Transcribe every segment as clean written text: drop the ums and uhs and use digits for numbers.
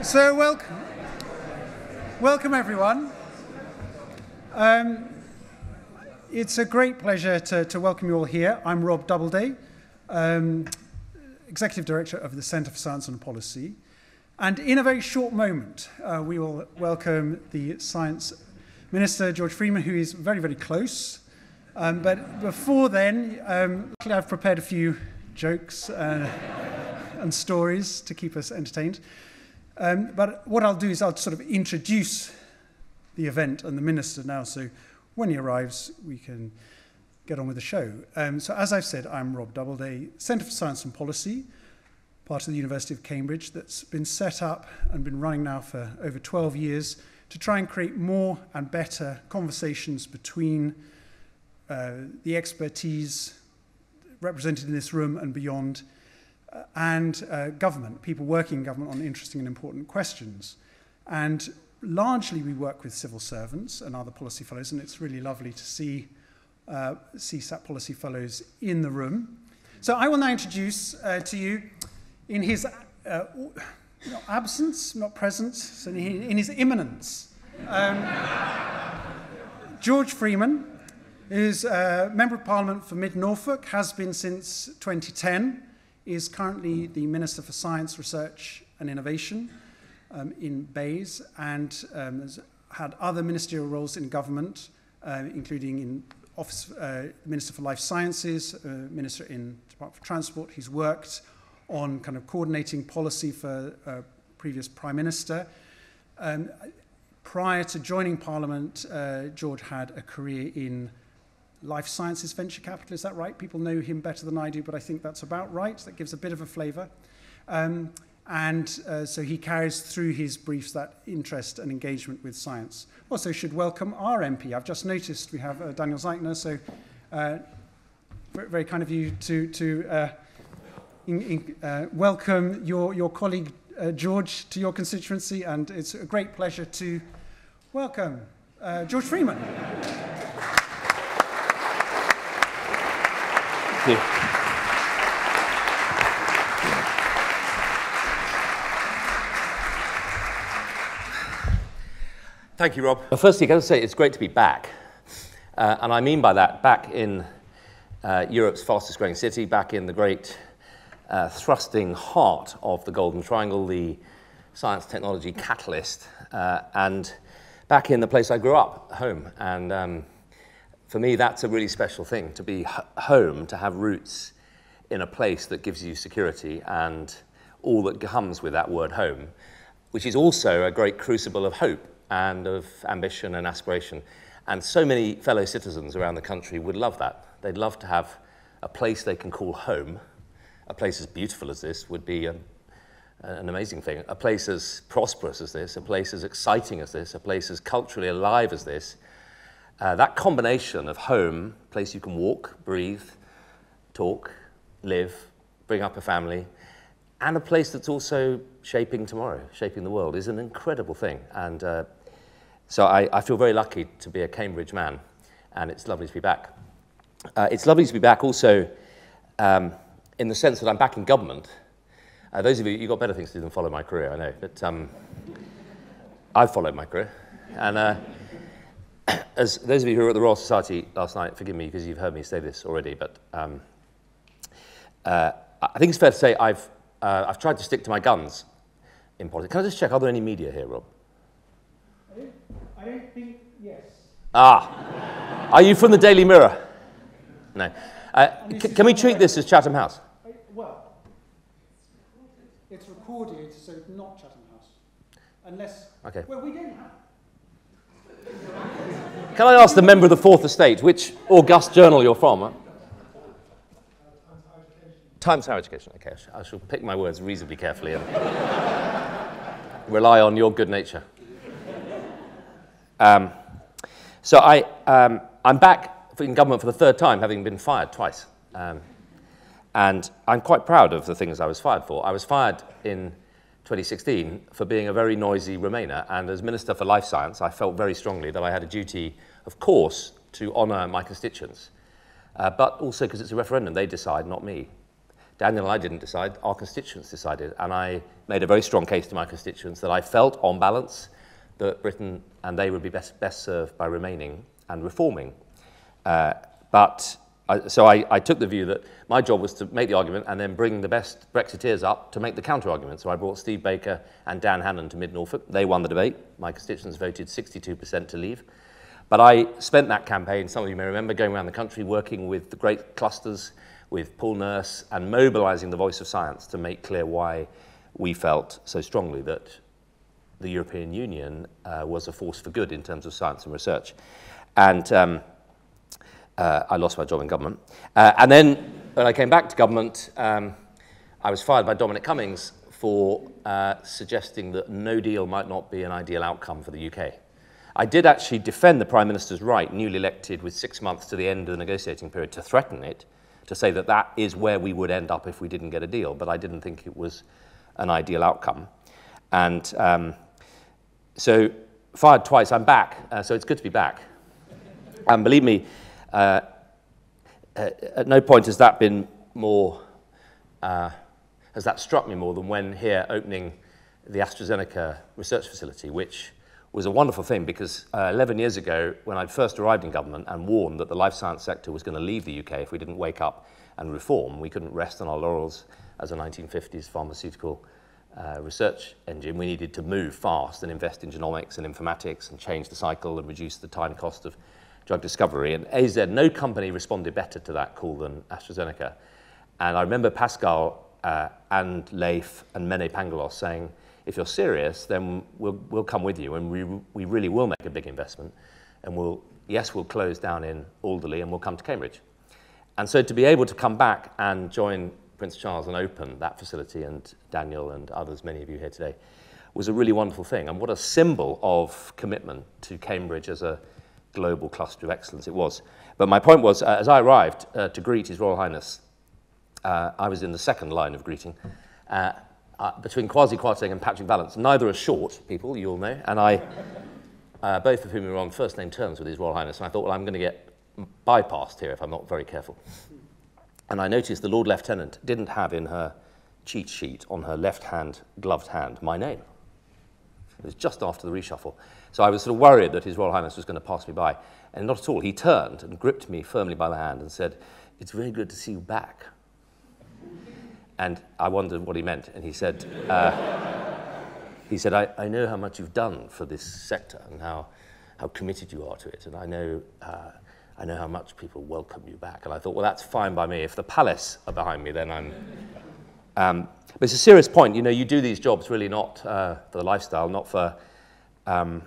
So welcome everyone. It's a great pleasure to welcome you all here. I'm Rob Doubleday, Executive Director of the Centre for Science and Policy. And in a very short moment, we will welcome the Science Minister, George Freeman, who is very, very close. But before then, I've prepared a few jokes and stories to keep us entertained. But what I'll do is I'll sort of introduce the event and the Minister now, so when he arrives, we can get on with the show. So as I've said, I'm Rob Doubleday, Centre for Science and Policy, part of the University of Cambridge, that's been set up and been running now for over 12 years to try and create more and better conversations between the expertise represented in this room and beyond, and government, people working in government on interesting and important questions. And largely we work with civil servants and other policy fellows, and it's really lovely to see CSaP policy fellows in the room. So I will now introduce to you, in his absence, not presence, so in his imminence, George Freeman, who's a Member of Parliament for Mid-Norfolk, has been since 2010, is currently the Minister for Science, Research and Innovation in Bays, and has had other ministerial roles in government, including in Office Minister for Life Sciences, Minister in Department for Transport. He's worked on kind of coordinating policy for previous Prime Minister. Prior to joining Parliament, George had a career in life sciences venture capital, is that right? People know him better than I do, but I think that's about right. That gives a bit of a flavour. So he carries through his briefs that interest and engagement with science. Also should welcome our MP. I've just noticed we have Daniel Zeichner, so very kind of you to welcome your colleague George to your constituency, and it's a great pleasure to welcome George Freeman. Thank you. Thank you, Rob. Well, firstly, I've got to say it's great to be back. And I mean by that, back in Europe's fastest growing city, back in the great thrusting heart of the Golden Triangle, the science technology catalyst, and back in the place I grew up, home. And for me, that's a really special thing, to be home, to have roots in a place that gives you security and all that comes with that word home, which is also a great crucible of hope and of ambition and aspiration. And so many fellow citizens around the country would love that. They'd love to have a place they can call home. A place as beautiful as this would be an amazing thing. A place as prosperous as this, a place as exciting as this, a place as culturally alive as this. That combination of home, place you can walk, breathe, talk, live, bring up a family, and a place that's also shaping tomorrow, shaping the world, is an incredible thing. And so I feel very lucky to be a Cambridge man, and it's lovely to be back. It's lovely to be back also in the sense that I'm back in government. Those of you, you've got better things to do than follow my career, I know, but I've followed my career. And as those of you who were at the Royal Society last night, forgive me because you've heard me say this already, but I think it's fair to say I've tried to stick to my guns in politics. Can I just check, are there any media here, Rob? I don't think, yes. Ah, are you from the Daily Mirror? No. Can we treat this as Chatham House? Well, it's recorded, so it's not Chatham House. Unless, okay. Well, we don't have. Can I ask the member of the Fourth Estate, which august journal you're from? Huh? Times Higher Education. Okay, I shall pick my words reasonably carefully and rely on your good nature. So I'm back in government for the third time, having been fired twice. And I'm quite proud of the things I was fired for. I was fired in 2016 for being a very noisy Remainer, and as Minister for Life Science, I felt very strongly that I had a duty, of course, to honour my constituents, but also because it's a referendum, they decide, not me. Daniel and I didn't decide, our constituents decided. And I made a very strong case to my constituents that I felt, on balance, that Britain and they would be best served by remaining and reforming. So I took the view that my job was to make the argument and then bring the best Brexiteers up to make the counter-argument. So I brought Steve Baker and Dan Hannan to Mid-Norfolk. They won the debate. My constituents voted 62% to leave. But I spent that campaign, some of you may remember, going around the country working with the great clusters, with Paul Nurse, and mobilising the voice of science to make clear why we felt so strongly that the European Union was a force for good in terms of science and research. And I lost my job in government. And then when I came back to government, I was fired by Dominic Cummings for suggesting that no deal might not be an ideal outcome for the UK. I did actually defend the Prime Minister's right, newly elected with 6 months to the end of the negotiating period, to threaten it, to say that that is where we would end up if we didn't get a deal, but I didn't think it was an ideal outcome. And so, fired twice, I'm back, so it's good to be back. And believe me, at no point has that been more, has that struck me more than when here opening the AstraZeneca research facility, which was a wonderful thing because 11 years ago, when I first arrived in government and warned that the life science sector was going to leave the UK if we didn't wake up and reform, we couldn't rest on our laurels as a 1950s pharmaceutical research engine. We needed to move fast and invest in genomics and informatics and change the cycle and reduce the time cost of drug discovery. And AZ, no company responded better to that call than AstraZeneca. And I remember Pascal and Leif and Mene Pangalos saying, if you're serious, then we'll come with you, and we really will make a big investment, and we'll close down in Alderley, and we'll come to Cambridge. And so to be able to come back and join Prince Charles and open that facility, and Daniel and others, many of you here today, was a really wonderful thing, and what a symbol of commitment to Cambridge as a global cluster of excellence it was. But my point was, as I arrived to greet His Royal Highness, I was in the second line of greeting, between Kwasi Kwarteng and Patrick Vallance. Neither are short people, you all know, and I, both of whom were on first-name terms with His Royal Highness, and I thought, well, I'm going to get bypassed here if I'm not very careful. And I noticed the Lord Lieutenant didn't have in her cheat sheet on her left-hand gloved hand my name. It was just after the reshuffle. So I was sort of worried that His Royal Highness was going to pass me by, and not at all. He turned and gripped me firmly by the hand and said, "It's very good to see you back." And I wondered what he meant, and he said, I know how much you've done for this sector and how committed you are to it, and I know how much people welcome you back. And I thought, well, that's fine by me. If the palace are behind me, then I'm... but it's a serious point. You know, you do these jobs really not for the lifestyle, not for... I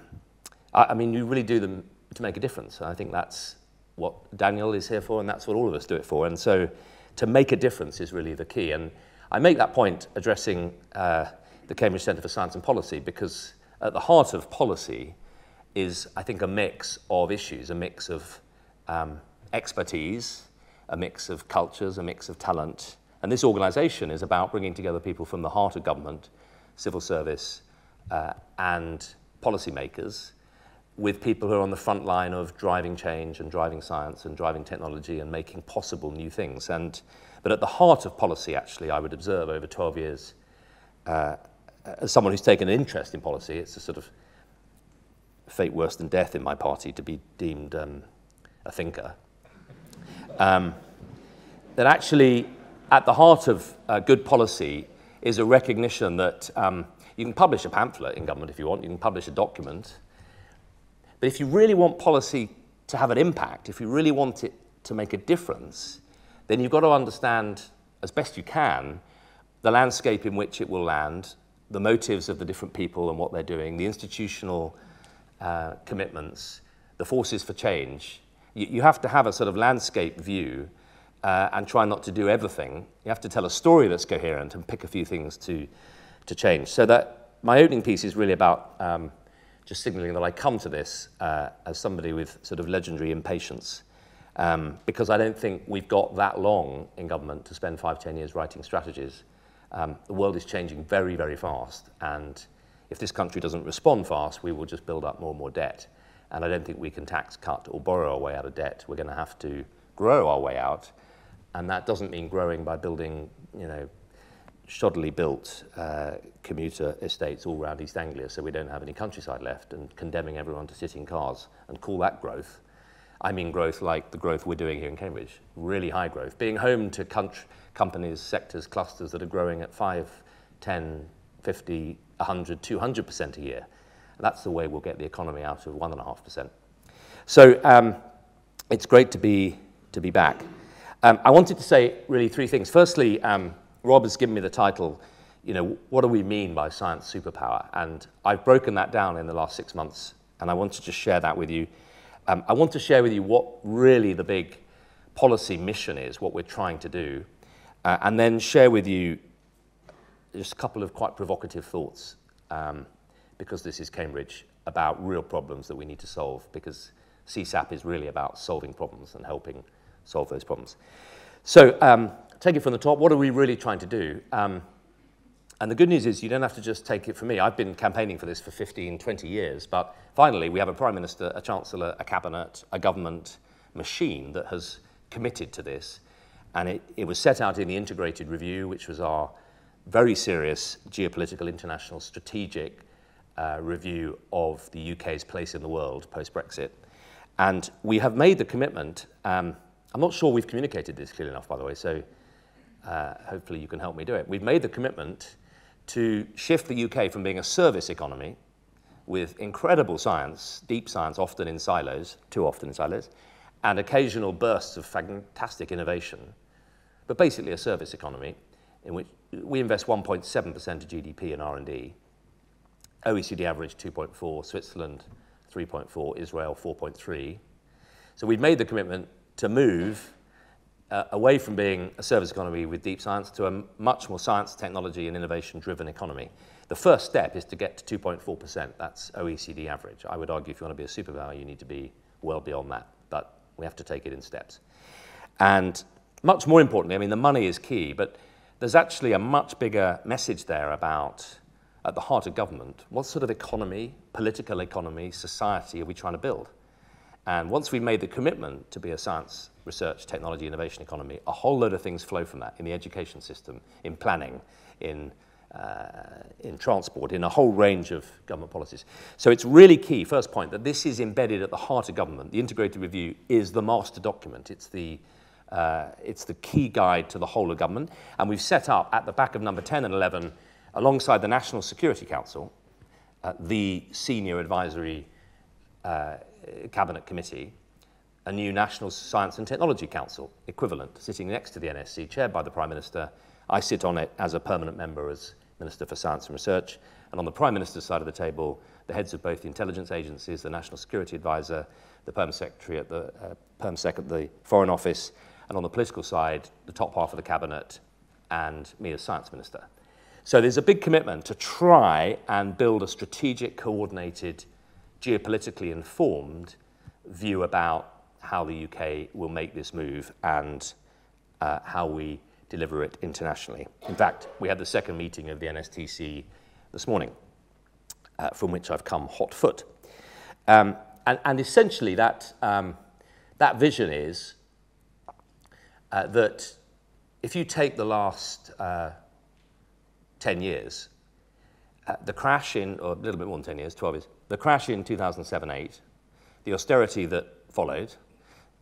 mean, you really do them to make a difference. And I think that's what Daniel is here for, and that's what all of us do it for. And so to make a difference is really the key. And I make that point addressing the Cambridge Centre for Science and Policy, because at the heart of policy is, I think, a mix of issues, a mix of expertise, a mix of cultures, a mix of talent. And this organisation is about bringing together people from the heart of government, civil service, and policymakers, with people who are on the front line of driving change and driving science and driving technology and making possible new things. But at the heart of policy, actually, I would observe over 12 years, as someone who's taken an interest in policy, it's a sort of fate worse than death in my party to be deemed a thinker. That actually, at the heart of good policy is a recognition that you can publish a pamphlet in government if you want, you can publish a document, but if you really want policy to have an impact, if you really want it to make a difference, then you've got to understand, as best you can, the landscape in which it will land, the motives of the different people and what they're doing, the institutional commitments, the forces for change. You have to have a sort of landscape view and try not to do everything. You have to tell a story that's coherent and pick a few things to change. So that my opening piece is really about just signalling that I come to this as somebody with sort of legendary impatience, because I don't think we've got that long in government to spend 5-10 years writing strategies. The world is changing very, very fast, and if this country doesn't respond fast, we will just build up more and more debt. And I don't think we can tax cut or borrow our way out of debt. We're going to have to grow our way out. And that doesn't mean growing by building, shoddily built commuter estates all around East Anglia so we don't have any countryside left and condemning everyone to sit in cars and call that growth. I mean growth like the growth we're doing here in Cambridge, really high growth, being home to companies, sectors, clusters that are growing at 5, 10, 50, 100, 200% a year. And that's the way we'll get the economy out of 1.5%. So it's great to be back. I wanted to say really 3 things. Firstly, Rob has given me the title, what do we mean by science superpower? And I've broken that down in the last 6 months, and I want to just share that with you. I want to share with you what really the big policy mission is, what we're trying to do, and then share with you just a couple of quite provocative thoughts, because this is Cambridge, about real problems that we need to solve, because CSaP is really about solving problems and helping solve those problems. So take it from the top. What are we really trying to do? And the good news is you don't have to just take it from me. I've been campaigning for this for 15, 20 years, but finally we have a Prime Minister, a Chancellor, a Cabinet, a government machine that has committed to this. And it was set out in the Integrated Review, which was our very serious geopolitical, international, strategic review of the UK's place in the world post-Brexit. And we have made the commitment, I'm not sure we've communicated this clearly enough, by the way, so hopefully you can help me do it. We've made the commitment to shift the UK from being a service economy with incredible science, deep science, often in silos, too often in silos, and occasional bursts of fantastic innovation, but basically a service economy in which we invest 1.7% of GDP in R&D, OECD average 2.4, Switzerland 3.4, Israel 4.3. So we've made the commitment to move away from being a service economy with deep science to a much more science, technology, and innovation-driven economy. The first step is to get to 2.4%. That's OECD average. I would argue if you want to be a superpower, you need to be well beyond that, but we have to take it in steps. And much more importantly, I mean, the money is key, but there's actually a much bigger message there about, at the heart of government, what sort of economy, political economy, society are we trying to build? And once we've made the commitment to be a science, research, technology, innovation economy, a whole load of things flow from that in the education system, in planning, in transport, in a whole range of government policies. So it's really key, first point, that this is embedded at the heart of government. The Integrated Review is the master document. It's the key guide to the whole of government. And we've set up at the back of number 10 and 11, alongside the National Security Council, the senior advisory cabinet committee, a new National Science and Technology Council equivalent, sitting next to the NSC, chaired by the Prime Minister. I sit on it as a permanent member as Minister for Science and Research. And on the Prime Minister's side of the table, the heads of both the intelligence agencies, the National Security Advisor, the Perm Secretary at the Perm-Sec at the Foreign Office, and on the political side, the top half of the cabinet and me as Science Minister. So there's a big commitment to try and build a strategic, coordinated, geopolitically informed view about how the UK will make this move and how we deliver it internationally. In fact, we had the second meeting of the NSTC this morning, from which I've come hot foot. And essentially that vision is that if you take the last 10 years, the crash in, or a little bit more than 10 years, 12 years, the crash in 2007-8, the austerity that followed,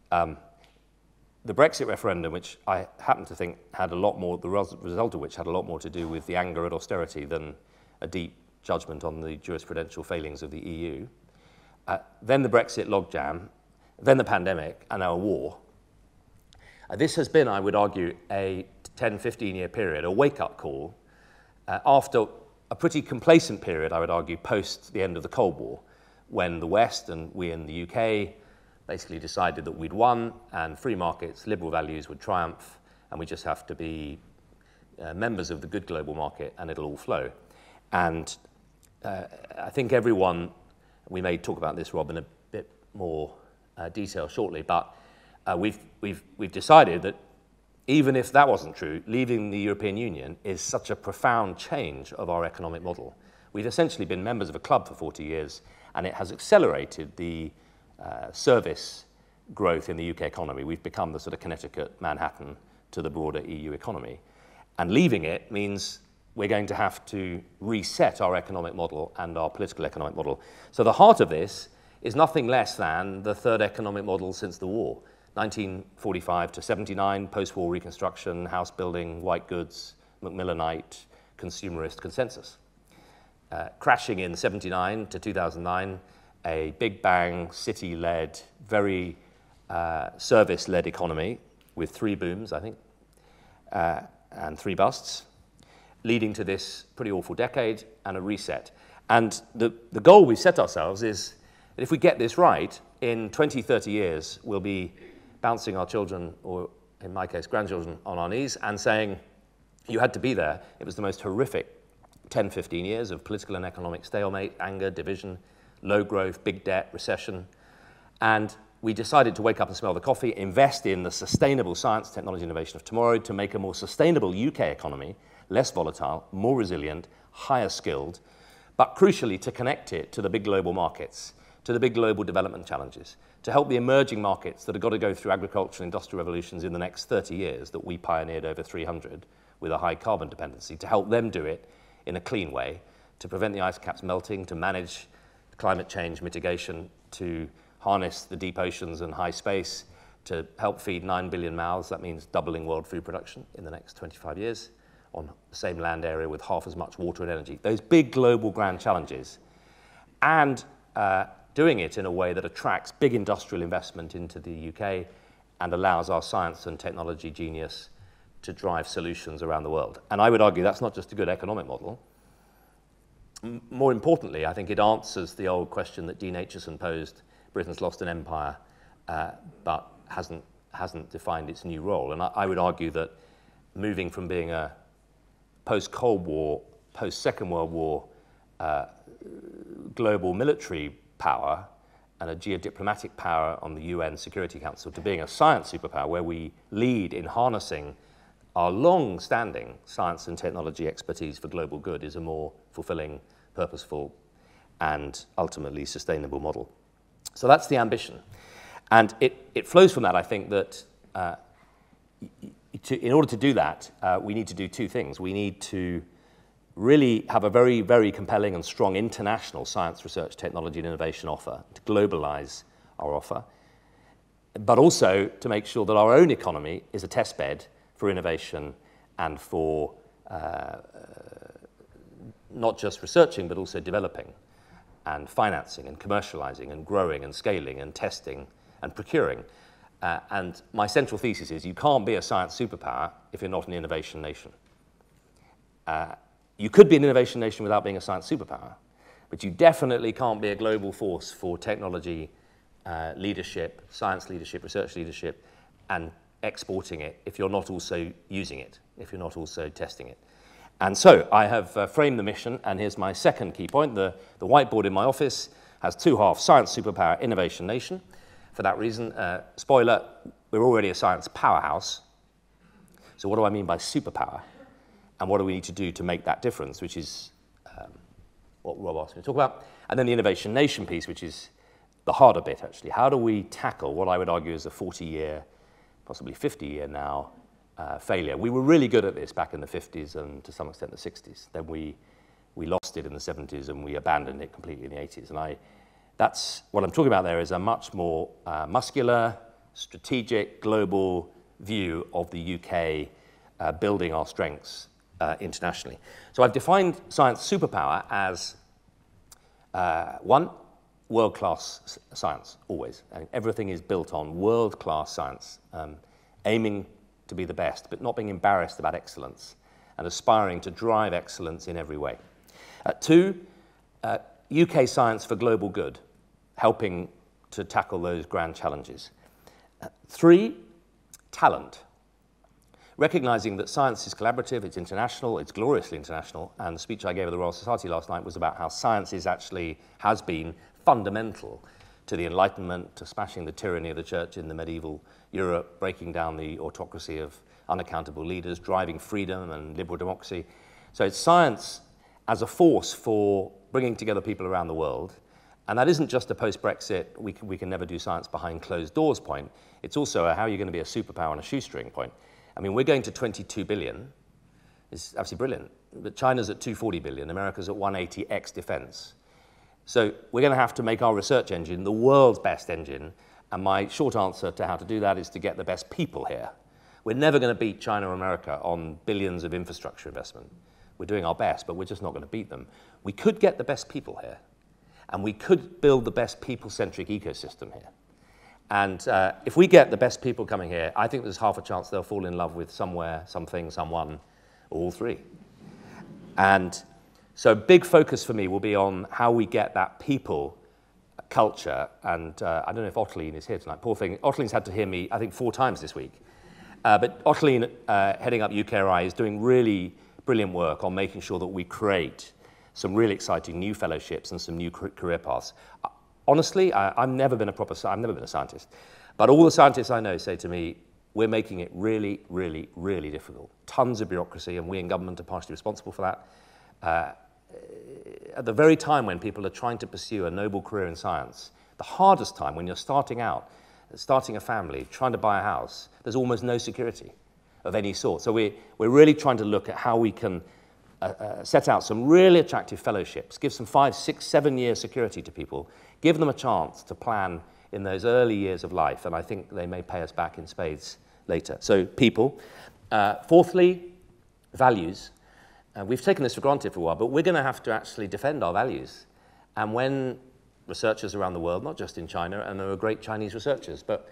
the Brexit referendum, which I happen to think had a lot more, the result of which had a lot more to do with the anger at austerity than a deep judgment on the jurisprudential failings of the EU, then the Brexit logjam, then the pandemic, and now a war. This has been, I would argue, a 10, 15-year period, a wake-up call, after a pretty complacent period, I would argue, post the end of the Cold War, when the West and we in the UK basically decided that we'd won and free markets, liberal values would triumph, and we just have to be members of the good global market and it'll all flow. And I think everyone, we may talk about this, Rob, in a bit more detail shortly, but we've decided that even if that wasn't true, leaving the European Union is such a profound change of our economic model. We've essentially been members of a club for 40 years, and it has accelerated the service growth in the UK economy. We've become the sort of Connecticut, Manhattan to the broader EU economy. And leaving it means we're going to have to reset our economic model and our political economic model. So the heart of this is nothing less than the third economic model since the war. 1945 to 79, post-war reconstruction, house building, white goods, Macmillanite, consumerist consensus. Crashing in 79 to 2009, a big bang, city-led, very service-led economy with 3 booms, I think, and 3 busts, leading to this pretty awful decade and a reset. And the goal we've set ourselves is that if we get this right, in 20, 30 years, we'll be bouncing our children, or in my case, grandchildren, on our knees and saying, you had to be there. It was the most horrific 10, 15 years of political and economic stalemate, anger, division, low growth, big debt, recession. And we decided to wake up and smell the coffee, invest in the sustainable science, technology, innovation of tomorrow to make a more sustainable UK economy, less volatile, more resilient, higher skilled, but crucially to connect it to the big global markets, to the big global development challenges, to help the emerging markets that have got to go through agricultural and industrial revolutions in the next 30 years that we pioneered over 300 with a high carbon dependency, to help them do it in a clean way, to prevent the ice caps melting, to manage climate change mitigation, to harness the deep oceans and high space, to help feed 9 billion mouths. That means doubling world food production in the next 25 years on the same land area with half as much water and energy. Those big global grand challenges. And doing it in a way that attracts big industrial investment into the UK and allows our science and technology genius to drive solutions around the world. And I would argue that's not just a good economic model. More importantly, I think it answers the old question that Dean Acheson posed: Britain's lost an empire, but hasn't defined its new role. And I would argue that moving from being a post-Cold War, post-Second World War global military power and a geodiplomatic power on the UN Security Council to being a science superpower where we lead in harnessing our long-standing science and technology expertise for global good is a more fulfilling, purposeful, and ultimately sustainable model. So that's the ambition. And it flows from that, I think, that in order to do that, we need to do 2 things. We need to really have a very, very compelling and strong international science, research, technology, and innovation offer, to globalize our offer, but also to make sure that our own economy is a test bed for innovation and for not just researching, but also developing and financing and commercializing and growing and scaling and testing and procuring. And my central thesis is you can't be a science superpower if you're not an innovation nation. You could be an innovation nation without being a science superpower, but you definitely can't be a global force for technology leadership, science leadership, research leadership, and exporting it if you're not also using it, if you're not also testing it. And so I have framed the mission, and here's my second key point. The whiteboard in my office has 2 halves: science superpower, innovation nation. For that reason, spoiler, we're already a science powerhouse. So what do I mean by superpower? And what do we need to do to make that difference, which is what Rob asked me to talk about. And then the innovation nation piece, which is the harder bit, actually. How do we tackle what I would argue is a 40-year, possibly 50-year now, failure? We were really good at this back in the 50s and to some extent the 60s. Then we lost it in the 70s and we abandoned it completely in the 80s. And that's what I'm talking about there is a much more muscular, strategic, global view of the UK building our strengths internationally. So I've defined science superpower as 1, world-class science, always. I mean, everything is built on world-class science, aiming to be the best, but not being embarrassed about excellence and aspiring to drive excellence in every way. 2, UK science for global good, helping to tackle those grand challenges. 3, talent. Recognizing that science is collaborative, it's international, it's gloriously international, and the speech I gave at the Royal Society last night was about how science has been fundamental to the Enlightenment, to smashing the tyranny of the church in the medieval Europe, breaking down the autocracy of unaccountable leaders, driving freedom and liberal democracy. So it's science as a force for bringing together people around the world. And that isn't just a post-Brexit, we can never do science behind closed doors point. It's also a how are you going to be a superpower on a shoestring point. I mean, we're going to 22 billion. It's absolutely brilliant. But China's at 240 billion, America's at 180 x defense. So we're going to have to make our research engine the world's best engine. And my short answer to how to do that is to get the best people here. We're never going to beat China or America on billions of infrastructure investment. We're doing our best, but we're just not going to beat them. We could get the best people here. And we could build the best people-centric ecosystem here. And if we get the best people coming here, I think there's half a chance they'll fall in love with somewhere, something, someone, or all three. And so big focus for me will be on how we get that people culture. And I don't know if Ottoline is here tonight. Poor thing. Ottoline's had to hear me, I think, 4 times this week. But Ottoline, heading up UKRI, is doing really brilliant work on making sure that we create some really exciting new fellowships and some new career paths. Honestly, I've never been a scientist. But all the scientists I know say to me, we're making it really, really, really difficult. Tons of bureaucracy, and we in government are partially responsible for that. At the very time when people are trying to pursue a noble career in science, the hardest time when you're starting out, starting a family, trying to buy a house, there's almost no security of any sort. So we're really trying to look at how we can set out some really attractive fellowships, give some 5, 6, 7 year security to people, give them a chance to plan in those early years of life, and I think they may pay us back in spades later. So people. Fourthly, values. We've taken this for granted for a while, but we're going to have to actually defend our values. And when researchers around the world, not just in China, and there are great Chinese researchers, but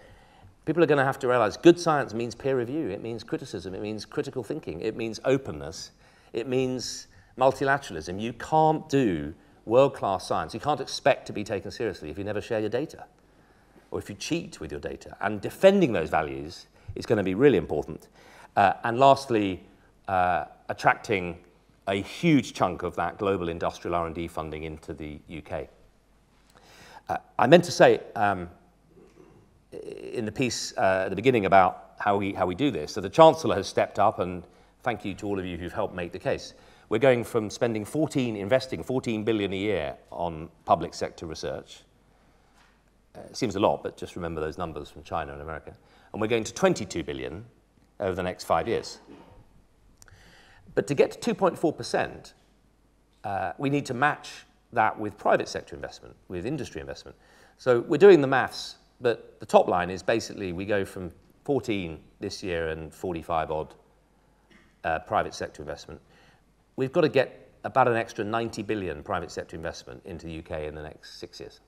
people are going to have to realize good science means peer review, it means criticism, it means critical thinking, it means openness, it means multilateralism. You can't do world-class science. You can't expect to be taken seriously if you never share your data or if you cheat with your data. And defending those values is going to be really important. And lastly, attracting a huge chunk of that global industrial R&D funding into the UK. I meant to say in the piece at the beginning about how we do this, so the Chancellor has stepped up, and thank you to all of you who've helped make the case. We're going from investing 14 billion a year on public sector research. It seems a lot, but just remember those numbers from China and America. And we're going to 22 billion over the next 5 years. But to get to 2.4%, we need to match that with private sector investment, with industry investment. So we're doing the maths, but the top line is basically we go from 14 this year and 45 odd private sector investment. We've got to get about an extra 90 billion private sector investment into the UK in the next 6 years.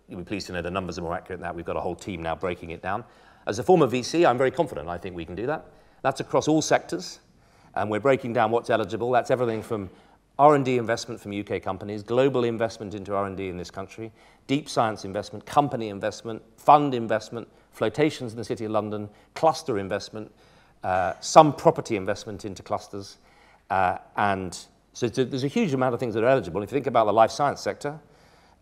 You'll be pleased to know the numbers are more accurate than that. We've got a whole team now breaking it down. As a former VC, I'm very confident I think we can do that. That's across all sectors, and we're breaking down what's eligible. That's everything from R&D investment from UK companies, global investment into R&D in this country, deep science investment, company investment, fund investment, flotations in the City of London, cluster investment, some property investment into clusters. And so there's a huge amount of things that are eligible. If you think about the life science sector,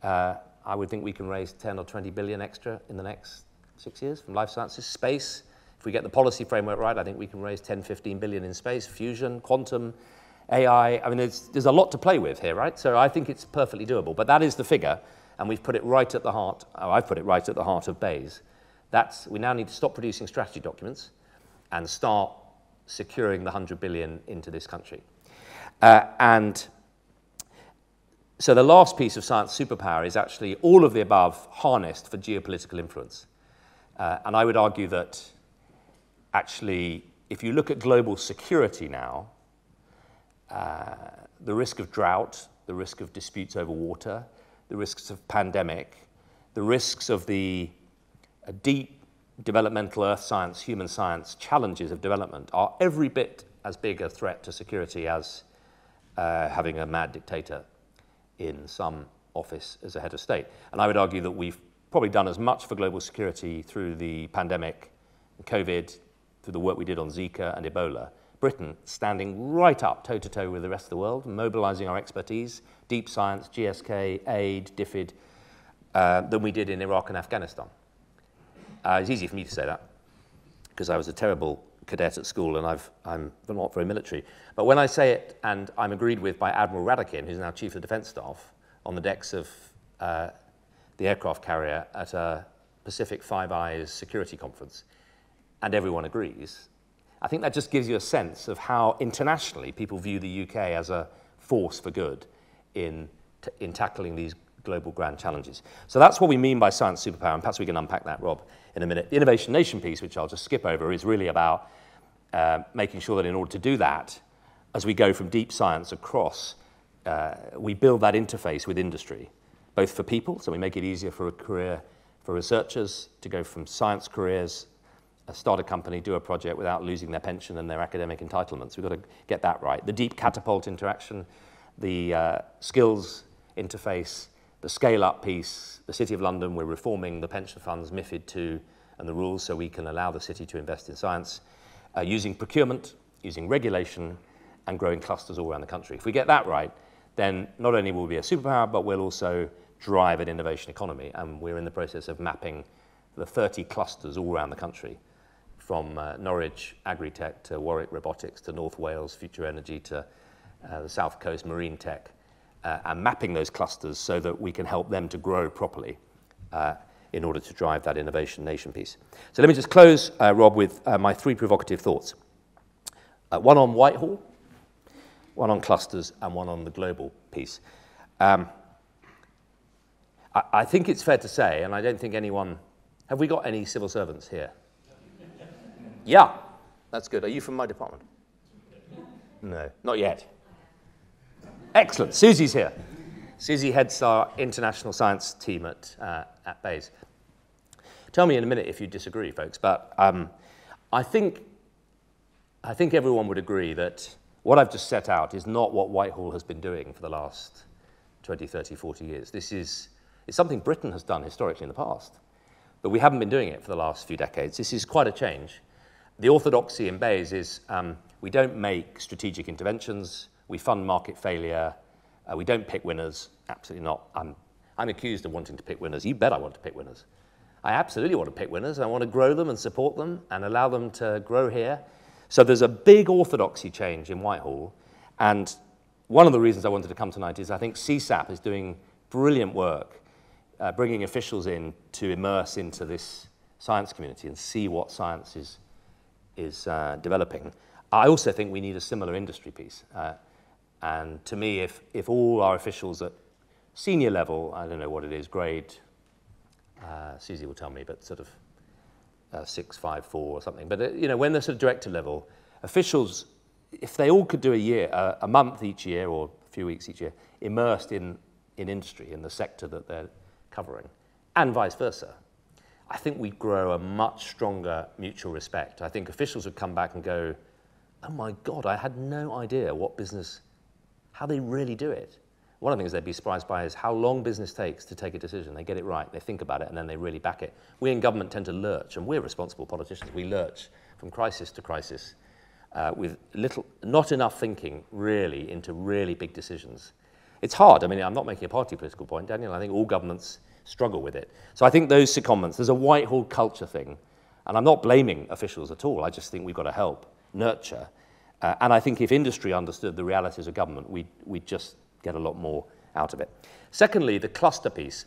I would think we can raise 10 or 20 billion extra in the next 6 years from life sciences. Space, if we get the policy framework right, I think we can raise 10, 15 billion in space. Fusion, quantum, AI, I mean, there's a lot to play with here, right? So I think it's perfectly doable. But that is the figure, and we've put it right at the heart, I've put it right at the heart of Bayes. We now need to stop producing strategy documents and start securing the 100 billion into this country. And so the last piece of Science Superpower is actually all of the above harnessed for geopolitical influence. And I would argue that actually, if you look at global security now, the risk of drought, the risk of disputes over water, the risks of pandemic, the risks of the deep developmental earth science, human science challenges of development are every bit as big a threat to security as having a mad dictator in some office as a head of state. And I would argue that we've probably done as much for global security through the pandemic, COVID, through the work we did on Zika and Ebola. Britain standing right up toe-to-toe with the rest of the world, mobilizing our expertise, deep science, GSK, aid, DFID, than we did in Iraq and Afghanistan. It's easy for me to say that because I was a terrible cadet at school and I'm not very military. But when I say it, and I'm agreed with by Admiral Radakin, who's now Chief of Defence Staff, on the decks of the aircraft carrier at a Pacific Five Eyes security conference, and everyone agrees, I think that just gives you a sense of how internationally people view the UK as a force for good in tackling these global grand challenges. So that's what we mean by science superpower, and perhaps we can unpack that, Rob, in a minute. The innovation nation piece, which I'll just skip over, is really about making sure that in order to do that, as we go from deep science across, we build that interface with industry, both for people, so we make it easier for a career for researchers to go from science careers, start a company, do a project without losing their pension and their academic entitlements. We've got to get that right. The deep catapult interaction, the skills interface, the scale-up piece, the City of London, we're reforming the pension funds, MiFID II, and the rules so we can allow the city to invest in science, using procurement, using regulation, and growing clusters all around the country. If we get that right, then not only will we be a superpower, but we'll also drive an innovation economy. And we're in the process of mapping the 30 clusters all around the country, from Norwich Agri-Tech to Warwick Robotics to North Wales Future Energy to the South Coast Marine Tech, and mapping those clusters so that we can help them to grow properly in order to drive that innovation nation piece. So let me just close, Rob, with my 3 provocative thoughts. One on Whitehall, one on clusters, and one on the global piece. I think it's fair to say, and I don't think anyone... Have we got any civil servants here? Yeah, that's good. Are you from my department? No, not yet. Excellent. Susie's here. Susie heads our international science team at Bayes. Tell me in a minute if you disagree, folks, but I think everyone would agree that what I've just set out is not what Whitehall has been doing for the last 20, 30, 40 years. It's something Britain has done historically in the past, but we haven't been doing it for the last few decades. This is quite a change. The orthodoxy in Bayes is we don't make strategic interventions, we fund market failure, we don't pick winners, absolutely not. I'm accused of wanting to pick winners. You bet I want to pick winners. I absolutely want to pick winners. I want to grow them and support them and allow them to grow here. So there's a big orthodoxy change in Whitehall, and one of the reasons I wanted to come tonight is I think CSaP is doing brilliant work, bringing officials in to immerse into this science community and see what science is developing. I also think we need a similar industry piece. And to me, if all our officials at senior level, I don't know what it is, grade, Susie will tell me, but sort of 6, 5, 4 or something. But when they're sort of director level, officials, if they all could do a month each year or a few weeks each year, immersed in industry, in the sector that they're covering, and vice versa, I think we'd grow a much stronger mutual respect. I think officials would come back and go, oh my God, I had no idea what business, how they really do it. One of the things they'd be surprised by is how long business takes to take a decision. They get it right, they think about it, and then they really back it. We in government tend to lurch, and we're responsible politicians. We lurch from crisis to crisis with not enough thinking really into really big decisions. It's hard. I mean, I'm not making a party political point, Daniel. I think all governments struggle with it. So I think those secondments, there's a Whitehall culture thing, and I'm not blaming officials at all. I just think we've got to help nurture. And I think if industry understood the realities of government, we'd just get a lot more out of it. Secondly, the cluster piece.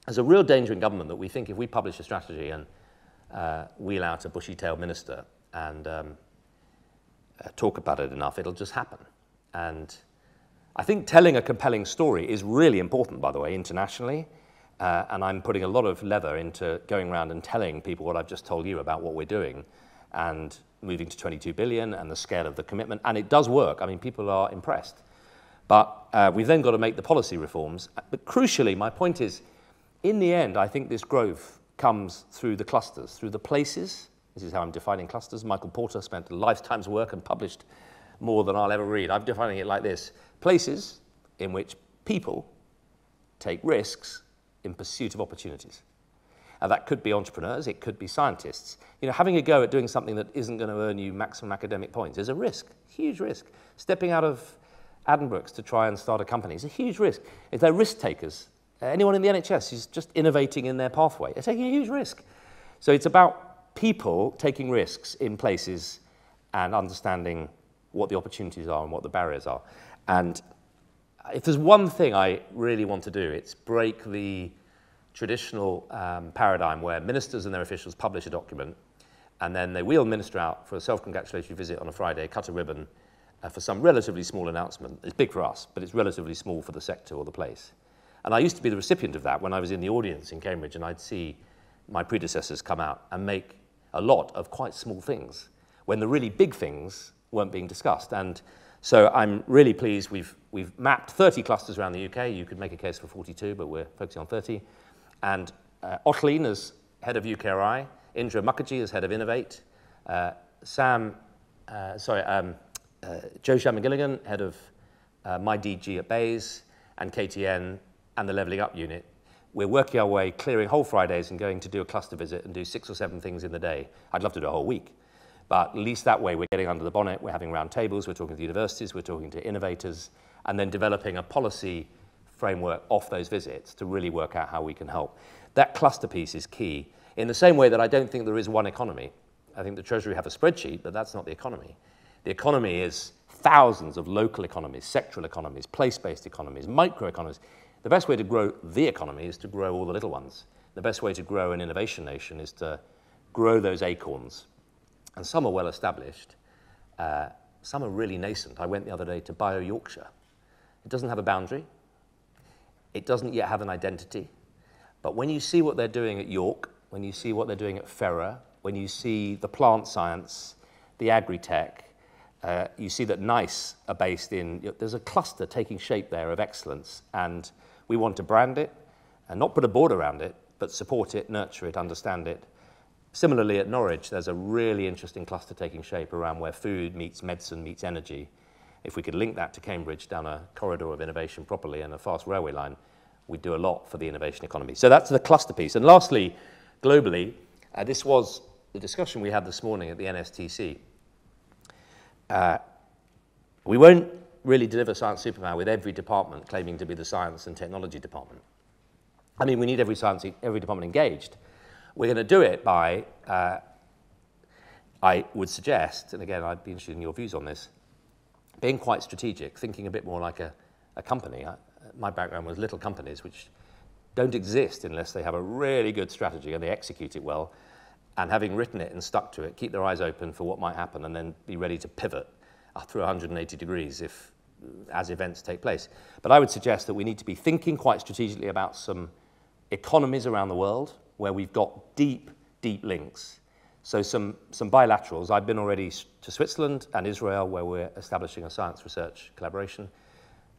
There's a real danger in government that we think if we publish a strategy and wheel out a bushy-tailed minister and talk about it enough, it'll just happen. And I think telling a compelling story is really important, by the way, internationally. And I'm putting a lot of leather into going around and telling people what I've just told you about what we're doing and moving to 22 billion and the scale of the commitment. And it does work. I mean, people are impressed. But we've then got to make the policy reforms. But crucially, my point is, in the end, I think this growth comes through the clusters, through the places. This is how I'm defining clusters. Michael Porter spent a lifetime's work and published more than I'll ever read. I'm defining it like this. Places in which people take risks in pursuit of opportunities. And that could be entrepreneurs, it could be scientists. Having a go at doing something that isn't going to earn you maximum academic points is a risk, huge risk. Stepping out of Addenbrooke's to try and start a company is a huge risk. If they're risk takers, anyone in the NHS who's just innovating in their pathway, they're taking a huge risk. So it's about people taking risks in places and understanding what the opportunities are and what the barriers are. And if there's one thing I really want to do, it's break the traditional paradigm where ministers and their officials publish a document And then they wheel the minister out for a self-congratulatory visit on a Friday, cut a ribbon for some relatively small announcement. It's big for us, but it's relatively small for the sector or the place. And I used to be the recipient of that when I was in the audience in Cambridge, and I'd see my predecessors come out and make a lot of quite small things when the really big things weren't being discussed. And so I'm really pleased we've mapped 30 clusters around the UK. You could make a case for 42, but we're focusing on 30. And Otlene as head of UKRI, Indra Mukherjee as head of Innovate, Joe Shan-McGilligan, head of My DG at Bays, and KTN and the Levelling Up unit. We're working our way, clearing whole Fridays and going to do a cluster visit and do 6 or 7 things in the day. I'd love to do a whole week. But at least that way we're getting under the bonnet, we're having round tables, we're talking to universities, we're talking to innovators, and then developing a policy framework off those visits to really work out how we can help. That cluster piece is key. In the same way that I don't think there is one economy. I think the Treasury have a spreadsheet, but that's not the economy. The economy is thousands of local economies, sectoral economies, place-based economies, microeconomies. The best way to grow the economy is to grow all the little ones. The best way to grow an innovation nation is to grow those acorns. And some are well established. Some are really nascent. I went the other day to Bio Yorkshire. It doesn't have a boundary. It doesn't yet have an identity. But when you see what they're doing at York, when you see what they're doing at Ferrer, when you see the plant science, the agri-tech, you see that NICE are based in, there's a cluster taking shape there of excellence, and we want to brand it and not put a board around it, but support it, nurture it, understand it. Similarly at Norwich, there's a really interesting cluster taking shape around where food meets medicine meets energy. If we could link that to Cambridge down a corridor of innovation properly and a fast railway line, we'd do a lot for the innovation economy. So that's the cluster piece. And lastly, globally, this was the discussion we had this morning at the NSTC. We won't really deliver Science Superpower with every department claiming to be the science and technology department. I mean, we need every department engaged. We're going to do it by, I would suggest, and again, I'd be interested in your views on this, being quite strategic, thinking a bit more like a company. My background was little companies which don't exist unless they have a really good strategy and they execute it well, and having written it and stuck to it, keep their eyes open for what might happen and then be ready to pivot through 180 degrees as events take place. But I would suggest that we need to be thinking quite strategically about some economies around the world where we've got deep, deep links. So some bilaterals. I've been already to Switzerland and Israel where we're establishing a science research collaboration.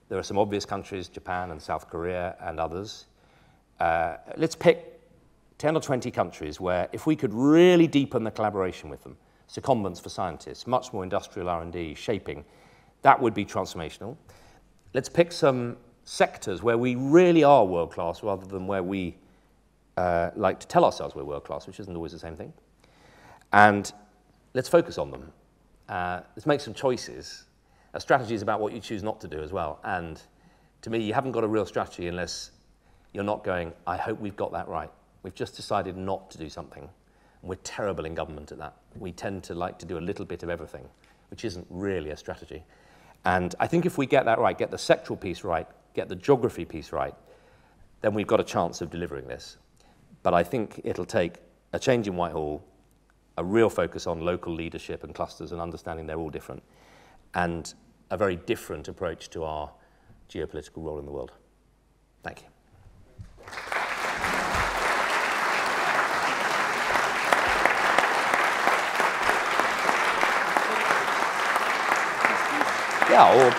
There are some obvious countries, Japan and South Korea and others. Let's pick 10 or 20 countries where if we could really deepen the collaboration with them, secondments for scientists, much more industrial R&D, shaping, that would be transformational. Let's pick some sectors where we really are world-class rather than where we like to tell ourselves we're world-class, which isn't always the same thing. And let's focus on them. Let's make some choices. A strategy is about what you choose not to do as well. And to me, you haven't got a real strategy unless you're not going, I hope we've got that right. We've just decided not to do something. And we're terrible in government at that. We tend to like to do a little bit of everything, which isn't really a strategy. And I think if we get that right, get the sectoral piece right, get the geography piece right, then we've got a chance of delivering this. But I think it'll take a change in Whitehall, a real focus on local leadership and clusters and understanding they're all different, and a very different approach to our geopolitical role in the world. Thank you. Yeah, or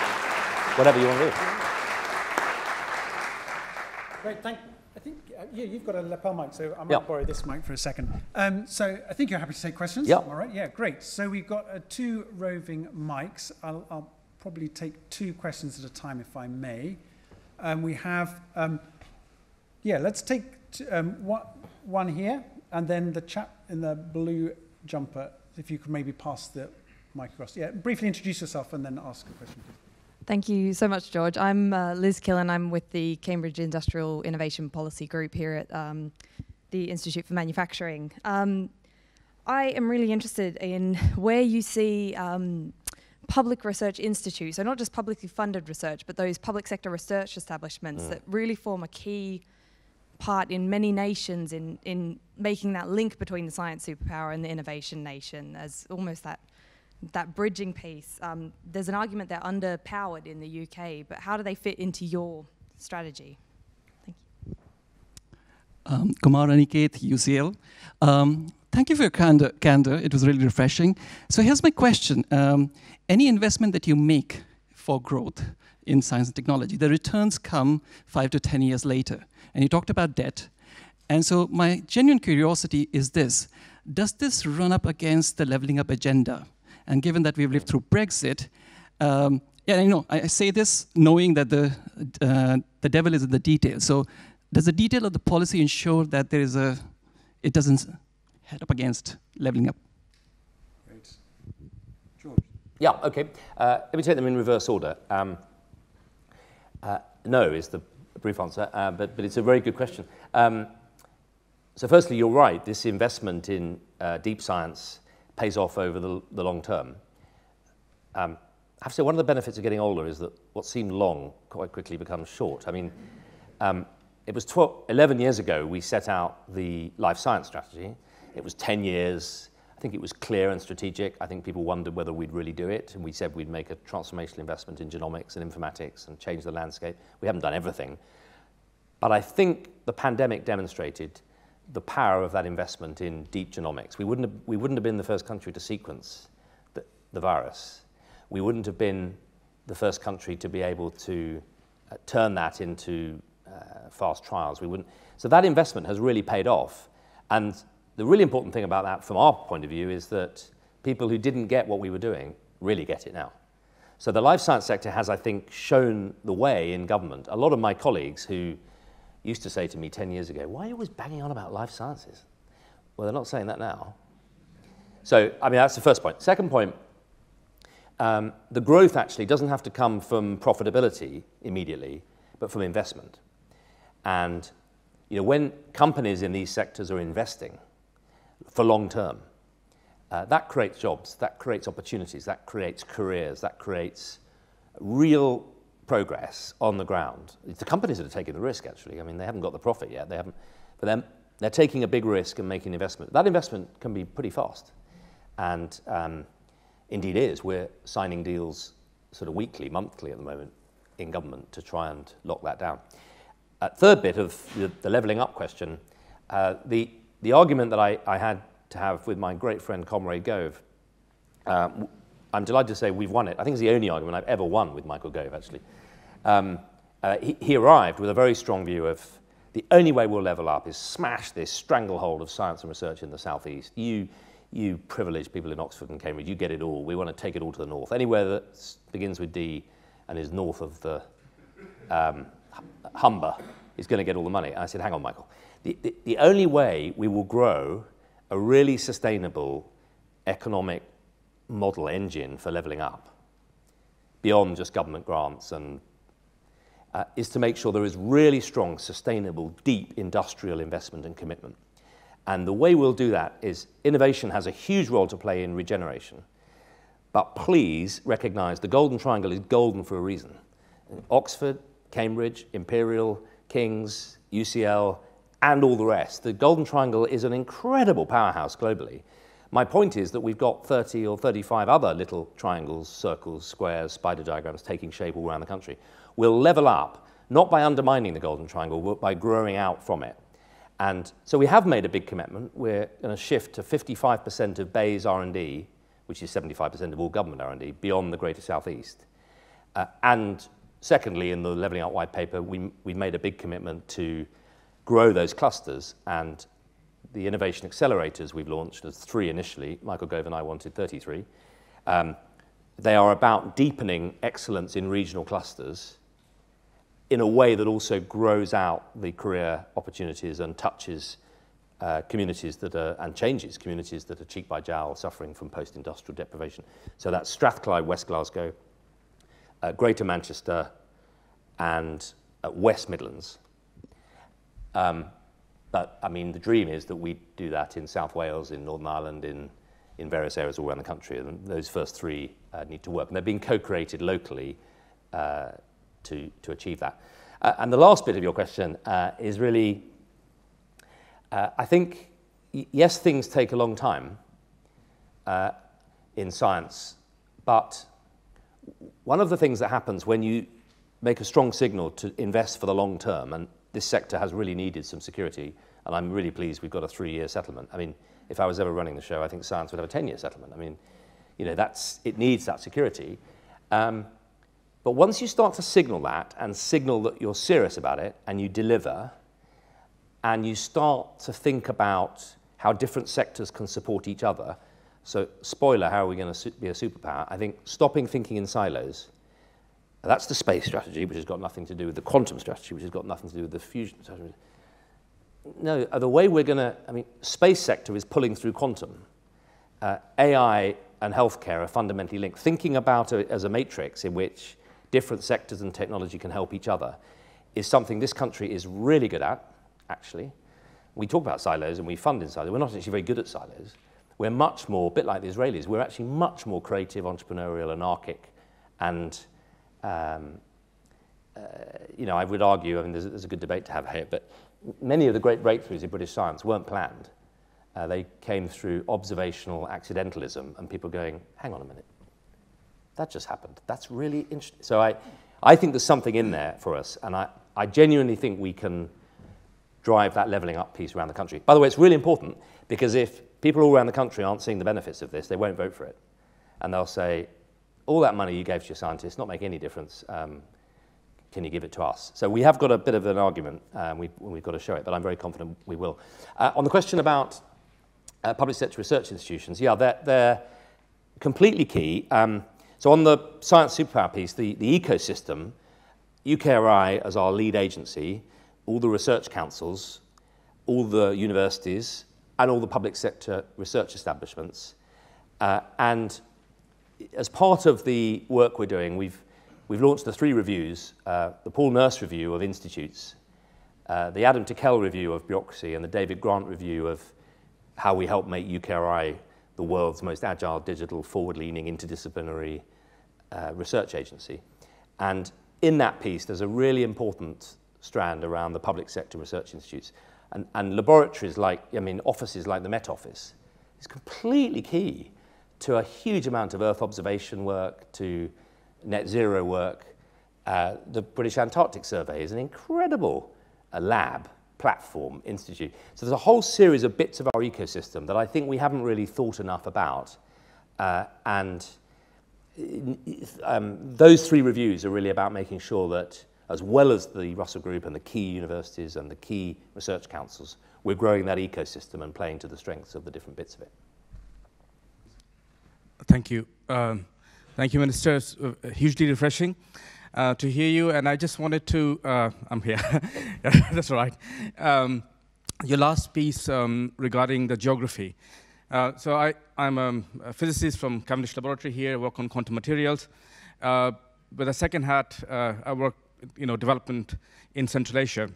whatever you want to do. Great, I think you've got a lapel mic, so I might borrow this mic for a second. So I think you're happy to take questions. Yeah. All right. Yeah, great. So we've got 2 roving mics. I'll probably take 2 questions at a time, if I may. We have, let's take one here, and then the chap in the blue jumper, if you could maybe pass the mic across. Yeah, briefly introduce yourself and then ask a question. Thank you so much, George. I'm Liz Killen. I'm with the Cambridge Industrial Innovation Policy Group here at the Institute for Manufacturing. I am really interested in where you see public research institutes, so not just publicly funded research, but those public sector research establishments that really form a key part in many nations in making that link between the science superpower and the innovation nation as almost that bridging piece. There's an argument they're underpowered in the UK, but how do they fit into your strategy? Thank you. Kumar Aniket, UCL. Thank you for your candor. It was really refreshing. So here's my question. Any investment that you make for growth in science and technology, the returns come 5 to 10 years later. And you talked about debt. And so my genuine curiosity is this. Does this run up against the leveling up agenda? And given that we've lived through Brexit, I say this knowing that the devil is in the detail. So does the detail of the policy ensure that it doesn't head up against leveling up? Great. George? Yeah, okay. Let me take them in reverse order. No is the brief answer, but it's a very good question. So firstly, you're right. This investment in deep science pays off over the long term. I have to say, one of the benefits of getting older is that what seemed long quite quickly becomes short. I mean, it was 11 years ago we set out the life science strategy. It was 10 years. I think it was clear and strategic. I think people wondered whether we'd really do it, and we said we'd make a transformational investment in genomics and informatics and change the landscape. We haven't done everything. But I think the pandemic demonstrated the power of that investment in deep genomics. We wouldn't have been the first country to sequence the virus. We wouldn't have been the first country to be able to turn that into fast trials. So that investment has really paid off. And the really important thing about that from our point of view is that people who didn't get what we were doing really get it now. So the life science sector has, I think, shown the way in government. A lot of my colleagues who used to say to me 10 years ago, why are you always banging on about life sciences? Well, they're not saying that now. So, I mean, that's the first point. Second point, the growth actually doesn't have to come from profitability immediately, but from investment. And when companies in these sectors are investing for long term, that creates jobs, that creates opportunities, that creates careers, that creates real progress on the ground. It's the companies that are taking the risk, actually. I mean, they haven't got the profit yet. They haven't. For them, they're taking a big risk and making investment. That investment can be pretty fast, and indeed is. We're signing deals sort of weekly, monthly at the moment in government to try and lock that down. Third bit of the levelling up question, the argument that I had to have with my great friend Comrade Gove, I'm delighted to say we've won it. I think it's the only argument I've ever won with Michael Gove, actually. He arrived with a very strong view of the only way we'll level up is smash this stranglehold of science and research in the southeast. You privileged people in Oxford and Cambridge, you get it all. We want to take it all to the north. Anywhere that begins with D and is north of the Humber is going to get all the money. And I said, hang on, Michael. The only way we will grow a really sustainable economic model engine for levelling up, beyond just government grants, and is to make sure there is really strong, sustainable, deep industrial investment and commitment. And the way we'll do that is innovation has a huge role to play in regeneration. But please recognise the Golden Triangle is golden for a reason. Oxford, Cambridge, Imperial, King's, UCL, and all the rest. The Golden Triangle is an incredible powerhouse globally. My point is that we've got 30 or 35 other little triangles, circles, squares, spider diagrams taking shape all around the country. We'll level up, not by undermining the Golden Triangle, but by growing out from it. And so we have made a big commitment. We're going to shift to 55% of Bayes R&D, which is 75% of all government R&D, beyond the Greater South East. And secondly, in the Levelling Up White Paper, we made a big commitment to grow those clusters, and the innovation accelerators we've launched, as 3 initially, Michael Gove and I wanted 33, they are about deepening excellence in regional clusters in a way that also grows out the career opportunities and touches communities that are, and changes communities that are cheek by jowl, suffering from post-industrial deprivation. So that's Strathclyde, West Glasgow, Greater Manchester, and West Midlands. But I mean, the dream is that we do that in South Wales, in Northern Ireland, in various areas all around the country, and those first 3 need to work. And they're being co-created locally to achieve that. And the last bit of your question is really I think, yes, things take a long time in science, but one of the things that happens when you make a strong signal to invest for the long term, and this sector has really needed some security, and I'm really pleased we've got a 3-year settlement. I mean, if I was ever running the show, I think science would have a 10-year settlement. I mean, you know, it needs that security. But once you start to signal that and signal that you're serious about it and you deliver, and you start to think about how different sectors can support each other. So, spoiler, how are we going to be a superpower? I think stopping thinking in silos, that's the space strategy, which has got nothing to do with the quantum strategy, which has got nothing to do with the fusion strategy. No, the way we're going to, I mean, space sector is pulling through quantum. AI and healthcare are fundamentally linked. Thinking about it as a matrix in which different sectors and technology can help each other is something this country is really good at, actually. We talk about silos and we fund in silos. We're not actually very good at silos. We're much more, a bit like the Israelis, we're actually much more creative, entrepreneurial, anarchic, and you know, I would argue, I mean, there's a good debate to have here, but many of the great breakthroughs in British science weren't planned. They came through observational accidentalism and people going, hang on a minute, that just happened. That's really interesting. So I think there's something in there for us, and I genuinely think we can drive that levelling up piece around the country. By the way, it's really important, because if people all around the country aren't seeing the benefits of this, they won't vote for it. And they'll say, all that money you gave to your scientists, not make any difference, can you give it to us? So we have got a bit of an argument, we've got to show it, but I'm very confident we will. On the question about public sector research institutions, yeah, they're completely key. So on the Science Superpower piece, the ecosystem, UKRI as our lead agency, all the research councils, all the universities, and all the public sector research establishments. And as part of the work we're doing, we've launched the 3 reviews, the Paul Nurse review of institutes, the Adam Tickell review of bureaucracy, and the David Grant review of how we help make UKRI the world's most agile, digital, forward-leaning, interdisciplinary research agency. And in that piece, there's a really important strand around the public sector research institutes. And laboratories like, I mean, offices like the Met Office is completely key to a huge amount of Earth observation work, to net zero work. The British Antarctic Survey is an incredible lab, platform, institute. So there's a whole series of bits of our ecosystem that I think we haven't really thought enough about. Those 3 reviews are really about making sure that, as well as the Russell Group and the key universities and the key research councils, we're growing that ecosystem and playing to the strengths of the different bits of it. Thank you. Thank you, Minister. It's hugely refreshing to hear you. And I just wanted to, I'm here. That's right. Your last piece regarding the geography. So I'm a physicist from Cavendish Laboratory here, work on quantum materials. With a second hat, I work, development in Central Asia.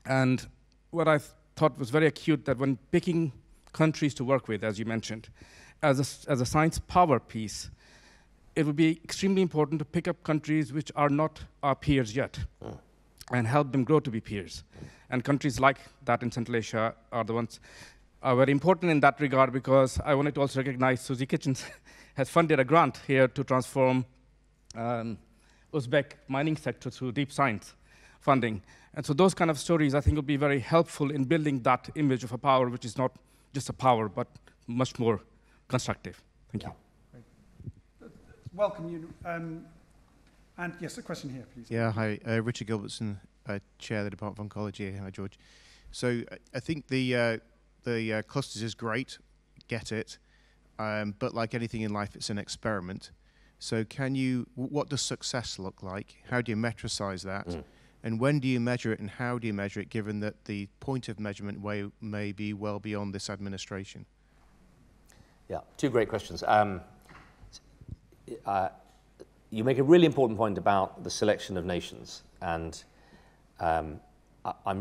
And what I thought was very acute, that when picking countries to work with, as you mentioned, as a science power piece, it would be extremely important to pick up countries which are not our peers yet, and help them grow to be peers. And countries like that in Central Asia are the ones are very important in that regard, because I wanted to also recognize Susie Kitchens has funded a grant here to transform Uzbek mining sector through deep science funding. And so those kind of stories, I think, will be very helpful in building that image of a power, which is not just a power, but much more constructive. Thank you. Welcome you. And yes, a question here, please. Yeah, hi, Richard Gilbertson, Chair of the Department of Oncology. Hi, George. So I think the clusters is great, get it, but like anything in life, it's an experiment. So what does success look like? How do you metricize that? And when do you measure it, and how do you measure it, given that the point of measurement may be well beyond this administration? Yeah, 2 great questions. You make a really important point about the selection of nations, and I'm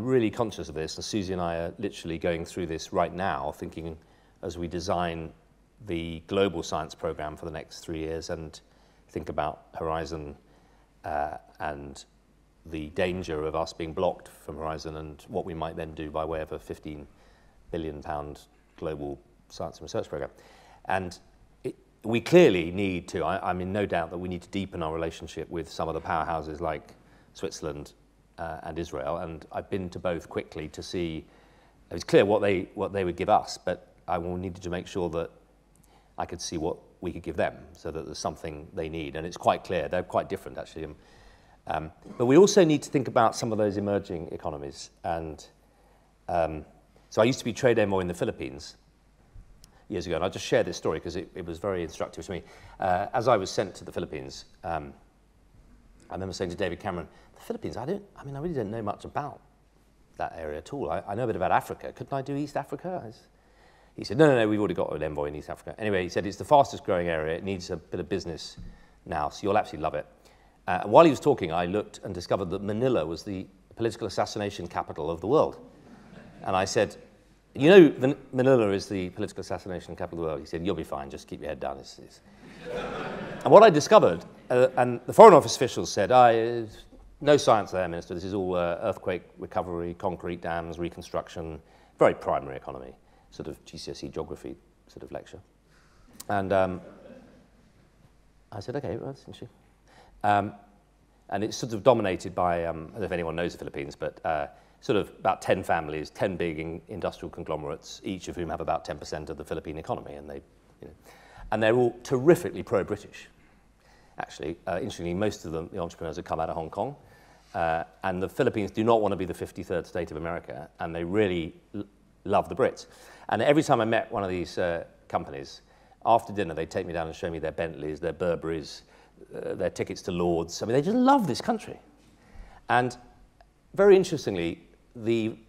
really conscious of this, and Susie and I are literally going through this right now, thinking as we design the global science program for the next 3 years and think about Horizon and the danger of us being blocked from Horizon and what we might then do by way of a 15 billion global science and research program. And we clearly need to, I'm in no doubt that we need to deepen our relationship with some of the powerhouses like Switzerland and Israel. And I've been to both quickly to see, it was clear what they would give us, but I needed to make sure that I could see what we could give them so that there's something they need. And it's quite clear, they're quite different actually. But we also need to think about some of those emerging economies. And so I used to be trade envoy in the Philippines years ago, and I'll just share this story because it was very instructive to me. As I was sent to the Philippines, I remember saying to David Cameron, the Philippines, I really don't know much about that area at all. I know a bit about Africa. Couldn't I do East Africa? He said, no, we've already got an envoy in East Africa. Anyway, he said, it's the fastest growing area. It needs a bit of business now, so you'll absolutely love it. And while he was talking, I looked and discovered that Manila was the political assassination capital of the world. And I said, you know, Manila is the political assassination capital of the world. He said, you'll be fine, just keep your head down. And what I discovered, and the Foreign Office officials said, no science there, Minister, this is all earthquake recovery, concrete dams, reconstruction, very primary economy, sort of GCSE geography sort of lecture. And I said, okay, well, that's interesting. And it's sort of dominated by, I don't know if anyone knows the Philippines, but sort of about 10 families, 10 big industrial conglomerates, each of whom have about 10% of the Philippine economy. And they're all terrifically pro-British, actually. Interestingly, most of them, the entrepreneurs, have come out of Hong Kong. And the Philippines do not want to be the 53rd state of America, and they really love the Brits. And every time I met one of these companies, after dinner, they'd take me down and show me their Bentleys, their Burberrys, their tickets to Lord's. I mean, they just love this country. And very interestingly,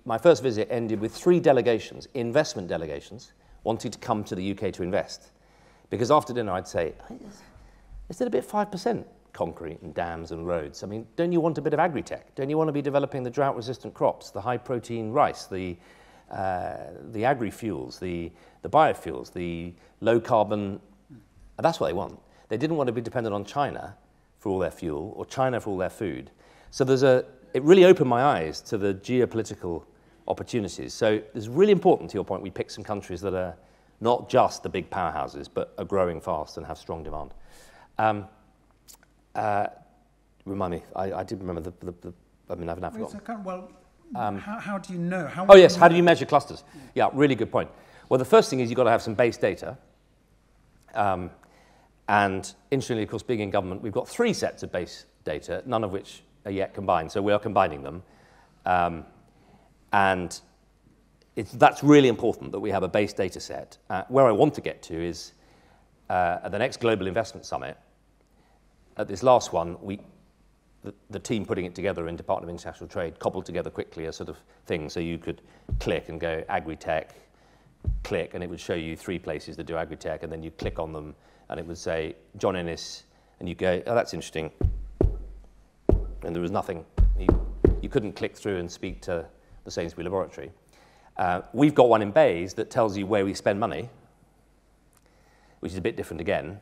my first visit ended with 3 delegations, investment delegations, wanting to come to the UK to invest. Because after dinner, I'd say, is it a bit 5% concrete and dams and roads? I mean, don't you want a bit of agri-tech? Don't you want to be developing the drought-resistant crops, the high-protein rice, the agri-fuels, the biofuels, the low-carbon? That's what they want. They didn't want to be dependent on China for all their fuel or China for all their food. So it really opened my eyes to the geopolitical opportunities. So it's really important, to your point, we pick some countries that are not just the big powerhouses, but are growing fast and have strong demand. Remind me, I did remember I've now forgotten. Well, how do you know? How do you measure clusters? Yeah, really good point. Well, the first thing is you've got to have some base data. And interestingly, of course, being in government, we've got 3 sets of base data, none of which are yet combined, so we are combining them. And that's really important that we have a base data set. Where I want to get to is at the next Global Investment Summit, at this last one, the team putting it together in Department of International Trade cobbled together quickly a sort of thing so you could click and go agri-tech, click, and it would show you 3 places that do agri-tech, and then you click on them, and it would say John Ennis, and you go, oh, that's interesting. And there was nothing. You couldn't click through and speak to the Sainsbury laboratory. We've got one in Bays that tells you where we spend money, which is a bit different again.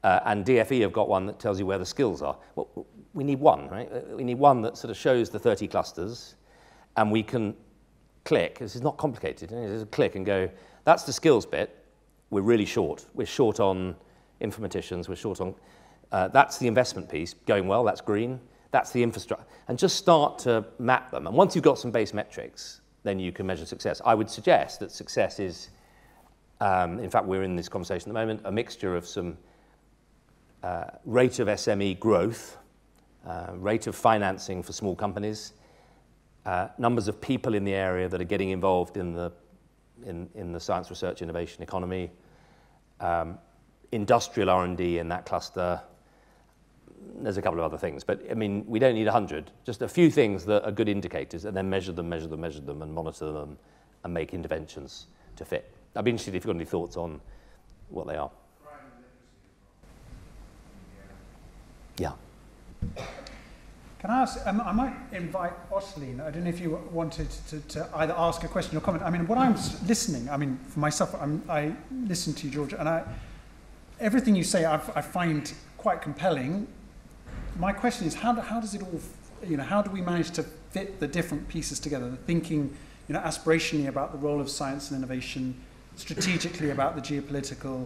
And DFE have got one that tells you where the skills are. Well, we need one, right? We need one that sort of shows the 30 clusters, and we can click. This is not complicated. Just click and go, that's the skills bit. We're really short. We're short on informaticians. We're short on, that's the investment piece. Going well, that's green. That's the infrastructure. And just start to map them. And once you've got some base metrics, then you can measure success. I would suggest that success is, in fact, we're in this conversation at the moment, a mixture of some rate of SME growth, rate of financing for small companies, numbers of people in the area that are getting involved in the science, research, innovation economy, industrial R&D in that cluster. There's a couple of other things, but I mean, we don't need 100. Just a few things that are good indicators, and then measure them, and monitor them, and make interventions to fit. I'd be interested if you've got any thoughts on what they are. Yeah. Can I ask, I might invite Oslin. I don't know if you wanted to either ask a question or comment. I mean, what I'm listening, I mean, for myself, I listen to you, George, and everything you say I find quite compelling. My question is, how does it all, how do we manage to fit the different pieces together, the thinking aspirationally about the role of science and innovation, strategically about the geopolitical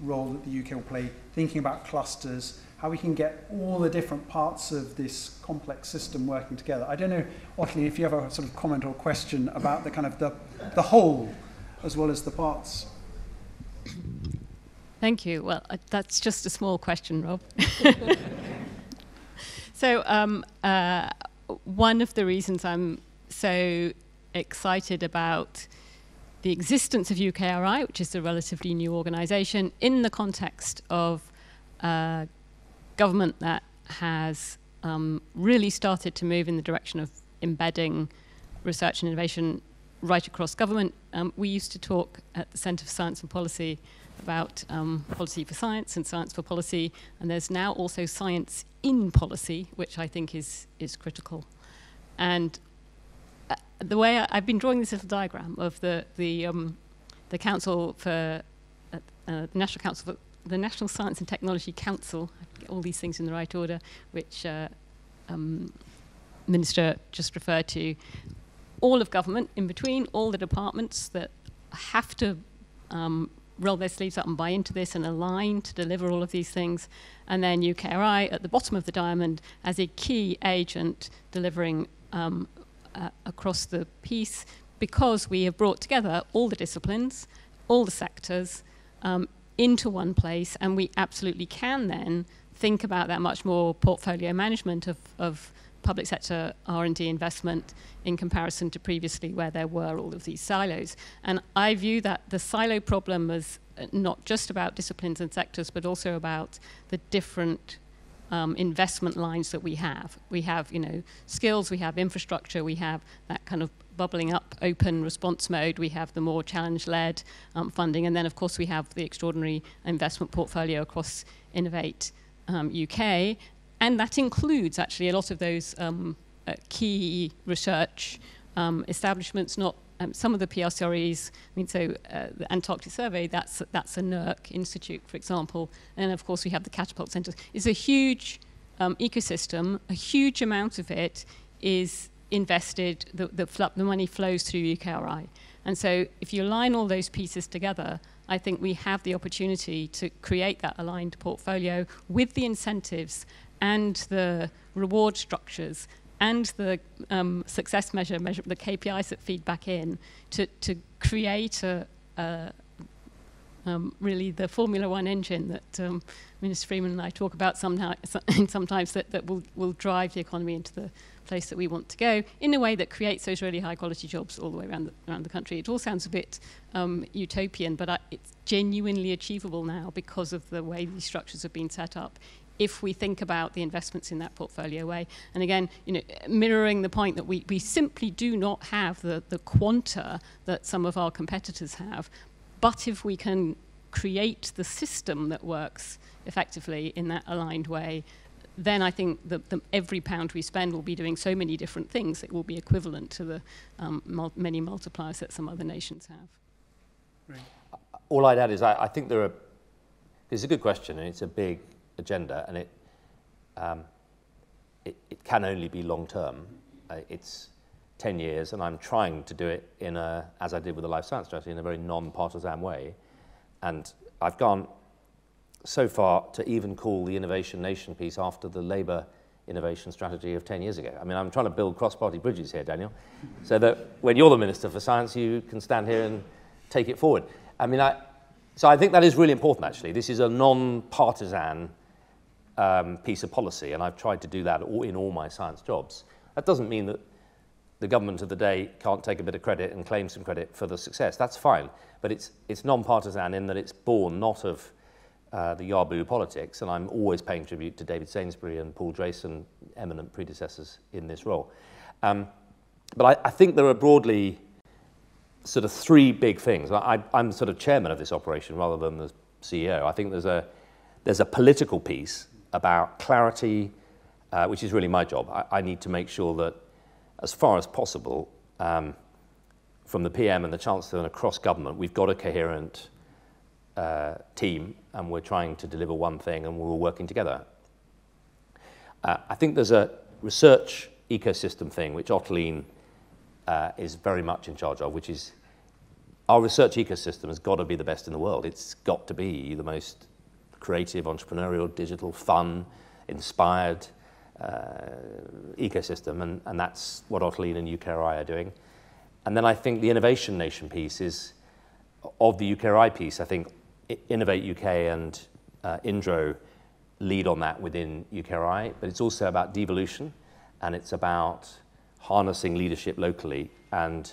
role that the UK will play, thinking about clusters, how we can get all the different parts of this complex system working together. I don't know, Ottilie, if you have a sort of comment or question about the kind of the whole as well as the parts. Thank you. Well, that's just a small question, Rob. So one of the reasons I'm so excited about the existence of UKRI, which is a relatively new organisation, in the context of government that has really started to move in the direction of embedding research and innovation right across government. We used to talk at the Centre for Science and Policy about policy for science and science for policy, and there's now also science in policy, which I think is critical. And the way I've been drawing this little diagram of the Council for the National Council for the National Science and Technology Council, I get all these things in the right order, which Minister just referred to, all of government in between, all the departments that have to roll their sleeves up and buy into this and align to deliver all of these things, and then UKRI at the bottom of the diamond as a key agent delivering across the piece, because we have brought together all the disciplines, all the sectors into one place, and we absolutely can then think about that much more portfolio management of public sector R&D investment in comparison to previously where there were all of these silos. And I view that the silo problem as not just about disciplines and sectors, but also about the different investment lines that we have. We have, skills, we have infrastructure, we have that kind of bubbling up open response mode, we have the more challenge-led funding, and then of course we have the extraordinary investment portfolio across Innovate UK. And that includes actually a lot of those key research establishments, not some of the PRCREs. I mean, so the Antarctic Survey, that's a NERC Institute, for example. And of course, we have the Catapult Centres. It's a huge ecosystem. A huge amount of it is invested, the money flows through UKRI. And so if you align all those pieces together, I think we have the opportunity to create that aligned portfolio with the incentives and the reward structures and the success measure, the KPIs that feed back in to create really the Formula One engine that Minister Freeman and I talk about sometimes that will drive the economy into the place that we want to go in a way that creates those really high quality jobs all the way around the country. It all sounds a bit utopian, but it's genuinely achievable now because of the way these structures have been set up, if we think about the investments in that portfolio way. And again, mirroring the point that we simply do not have the quanta that some of our competitors have, but if we can create the system that works effectively in that aligned way, then I think that every pound we spend will be doing so many different things, it will be equivalent to the many multipliers that some other nations have. Right. All I'd add is I think it's a good question, and it's a big agenda, and it can only be long term. It's 10 years, and I'm trying to do it as I did with the life science strategy, in a very non-partisan way. And I've gone so far to even call the Innovation Nation piece after the Labour innovation strategy of 10 years ago. I mean, I'm trying to build cross-party bridges here, Daniel, so that when you're the Minister for Science, you can stand here and take it forward. I mean, so I think that is really important, actually. This is a non-partisan piece of policy, and I've tried to do that in all my science jobs. That doesn't mean that the government of the day can't take a bit of credit and claim some credit for the success. That's fine, but it's non-partisan in that it's born not of the Yaboo politics, and I'm always paying tribute to David Sainsbury and Paul Drayson, eminent predecessors in this role. But I think there are broadly sort of three big things. I'm sort of chairman of this operation rather than the CEO. I think there's a political piece about clarity, which is really my job. I need to make sure that, as far as possible, from the PM and the Chancellor and across government, we've got a coherent team, and we're trying to deliver one thing, and we're all working together. I think there's a research ecosystem thing, which Ottilie is very much in charge of, which is our research ecosystem has got to be the best in the world. It's got to be the most creative, entrepreneurial, digital, fun, inspired ecosystem, and that's what Otterline and UKRI are doing. And then I think the Innovation Nation piece is, of the UKRI piece, I think Innovate UK and Indro lead on that within UKRI, but it's also about devolution, and it's about harnessing leadership locally. And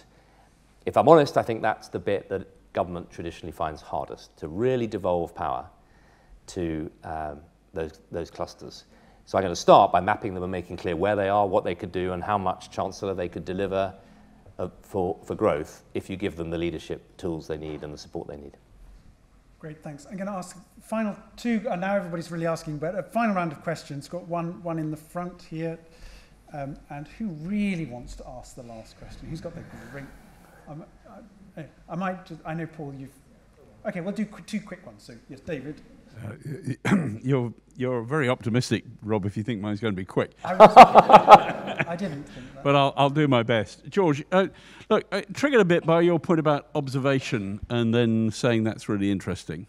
if I'm honest, I think that's the bit that government traditionally finds hardest, to really devolve power to those clusters. So I'm going to start by mapping them and making clear where they are, what they could do, and how much Chancellor they could deliver for growth if you give them the leadership tools they need and the support they need. Great, thanks. I'm going to ask final two, and now everybody's really asking, but a final round of questions. Got one in the front here. And who really wants to ask the last question? Who's got the great... I know, Paul, you've... Okay, we'll do two quick ones. So, yes, David. You're very optimistic, Rob, if you think mine's going to be quick. I didn't think that. But I'll do my best. George, look, triggered a bit by your point about observation and then saying that's really interesting.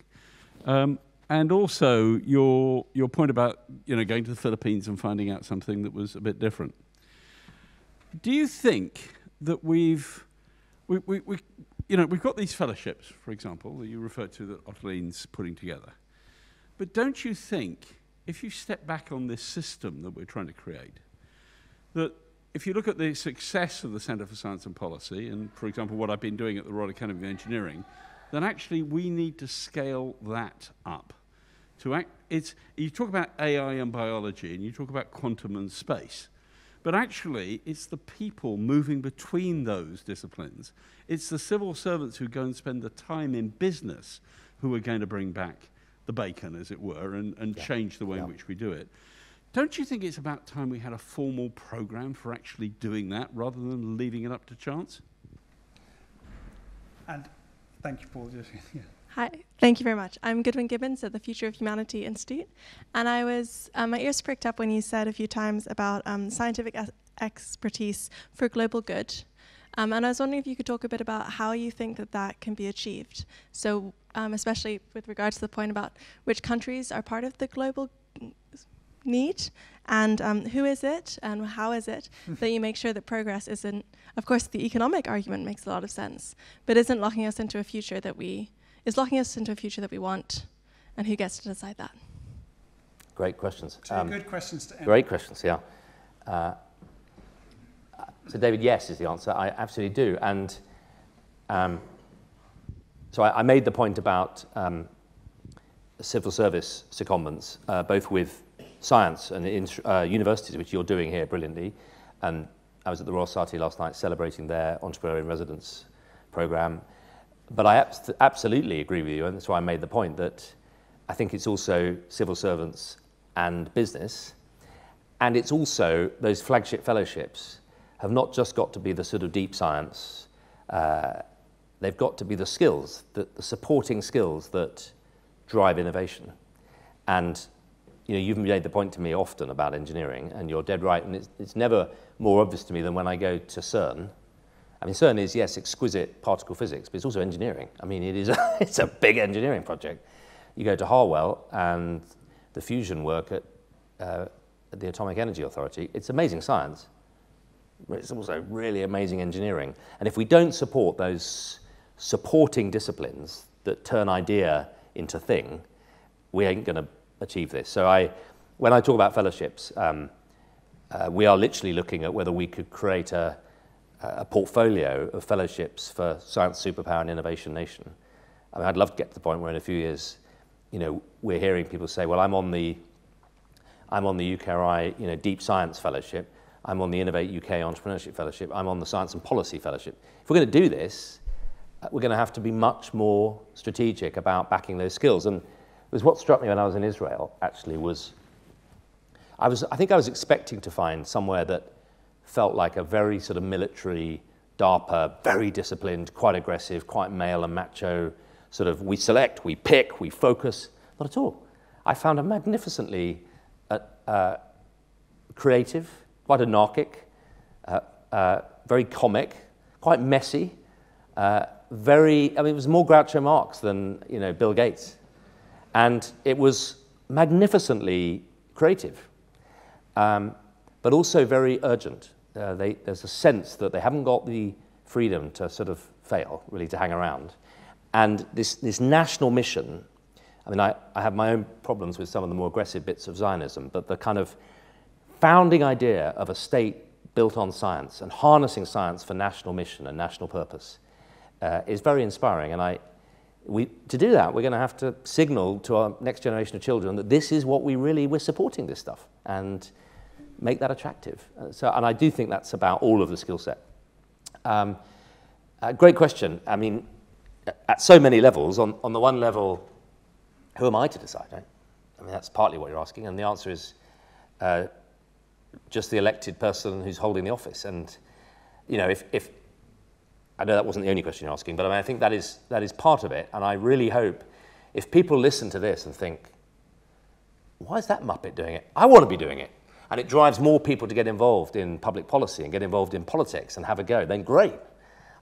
And also your point about going to the Philippines and finding out something that was a bit different. Do you think that we've got these fellowships, for example, that you referred to that Otterline's putting together? But don't you think, if you step back on this system that we're trying to create, that if you look at the success of the Centre for Science and Policy, and for example what I've been doing at the Royal Academy of Engineering, then actually we need to scale that up. You talk about AI and biology, and you talk about quantum and space, but actually it's the people moving between those disciplines. It's the civil servants who go and spend the time in business who are going to bring back the bacon, as it were, and change the way in which we do it. Don't you think it's about time we had a formal program for actually doing that rather than leaving it up to chance? And thank you, Paul. Yeah. Hi, thank you very much. I'm Goodwin Gibbons at the Future of Humanity Institute, and I was, my ears pricked up when you said a few times about scientific expertise for global good. And I was wondering if you could talk a bit about how you think that can be achieved. So especially with regards to the point about which countries are part of the global need, and who is it, and how is it that you make sure that progress isn't, of course the economic argument makes a lot of sense, but isn't locking us into a future that we want, and who gets to decide that? Great questions. Two good questions to end. Great questions, yeah. So David, yes is the answer. I absolutely do. And so I made the point about civil service secondments, both with science and universities, which you're doing here brilliantly. And I was at the Royal Society last night celebrating their Entrepreneur in Residence programme. But I absolutely agree with you, and that's why I made the point that I think it's also civil servants and business, and it's also those flagship fellowships have not just got to be the sort of deep science, they've got to be the skills, the supporting skills that drive innovation. And you've made the point to me often about engineering, and you're dead right, and it's never more obvious to me than when I go to CERN. I mean, CERN is, yes, exquisite particle physics, but it's also engineering. I mean, it's a big engineering project. You go to Harwell and the fusion work at the Atomic Energy Authority, it's amazing science. It's also really amazing engineering. And if we don't support those supporting disciplines that turn idea into thing, we ain't going to achieve this. So when I talk about fellowships, we are literally looking at whether we could create a portfolio of fellowships for Science Superpower and Innovation Nation. I mean, I'd love to get to the point where in a few years, we're hearing people say, well, I'm on the UKRI, Deep Science Fellowship. I'm on the Innovate UK Entrepreneurship Fellowship. I'm on the Science and Policy Fellowship. If we're going to do this, we're going to have to be much more strategic about backing those skills. And it was what struck me when I was in Israel, actually, was I think I was expecting to find somewhere that felt like a very sort of military, DARPA, very disciplined, quite aggressive, quite male and macho, sort of we select, we pick, we focus. Not at all. I found a magnificently creative, quite anarchic, very comic, quite messy, I mean, it was more Groucho Marx than, you know, Bill Gates. And it was magnificently creative, but also very urgent. There's a sense that they haven't got the freedom to sort of fail, really, to hang around. And this national mission, I mean, I have my own problems with some of the more aggressive bits of Zionism, but the kind of founding idea of a state built on science and harnessing science for national mission and national purpose is very inspiring. And to do that, we're going to have to signal to our next generation of children that this is what we're supporting this stuff, and make that attractive. And I do think that's about all of the skill set. Great question. I mean, at so many levels. On the one level, who am I to decide, right? I mean, that's partly what you're asking, and the answer is just the elected person who's holding the office. And, you know, if I know that wasn't the only question you're asking, but I mean, I think that is part of it. And I really hope if people listen to this and think, why is that Muppet doing it? I want to be doing it. And it drives more people to get involved in public policy and get involved in politics and have a go, then great.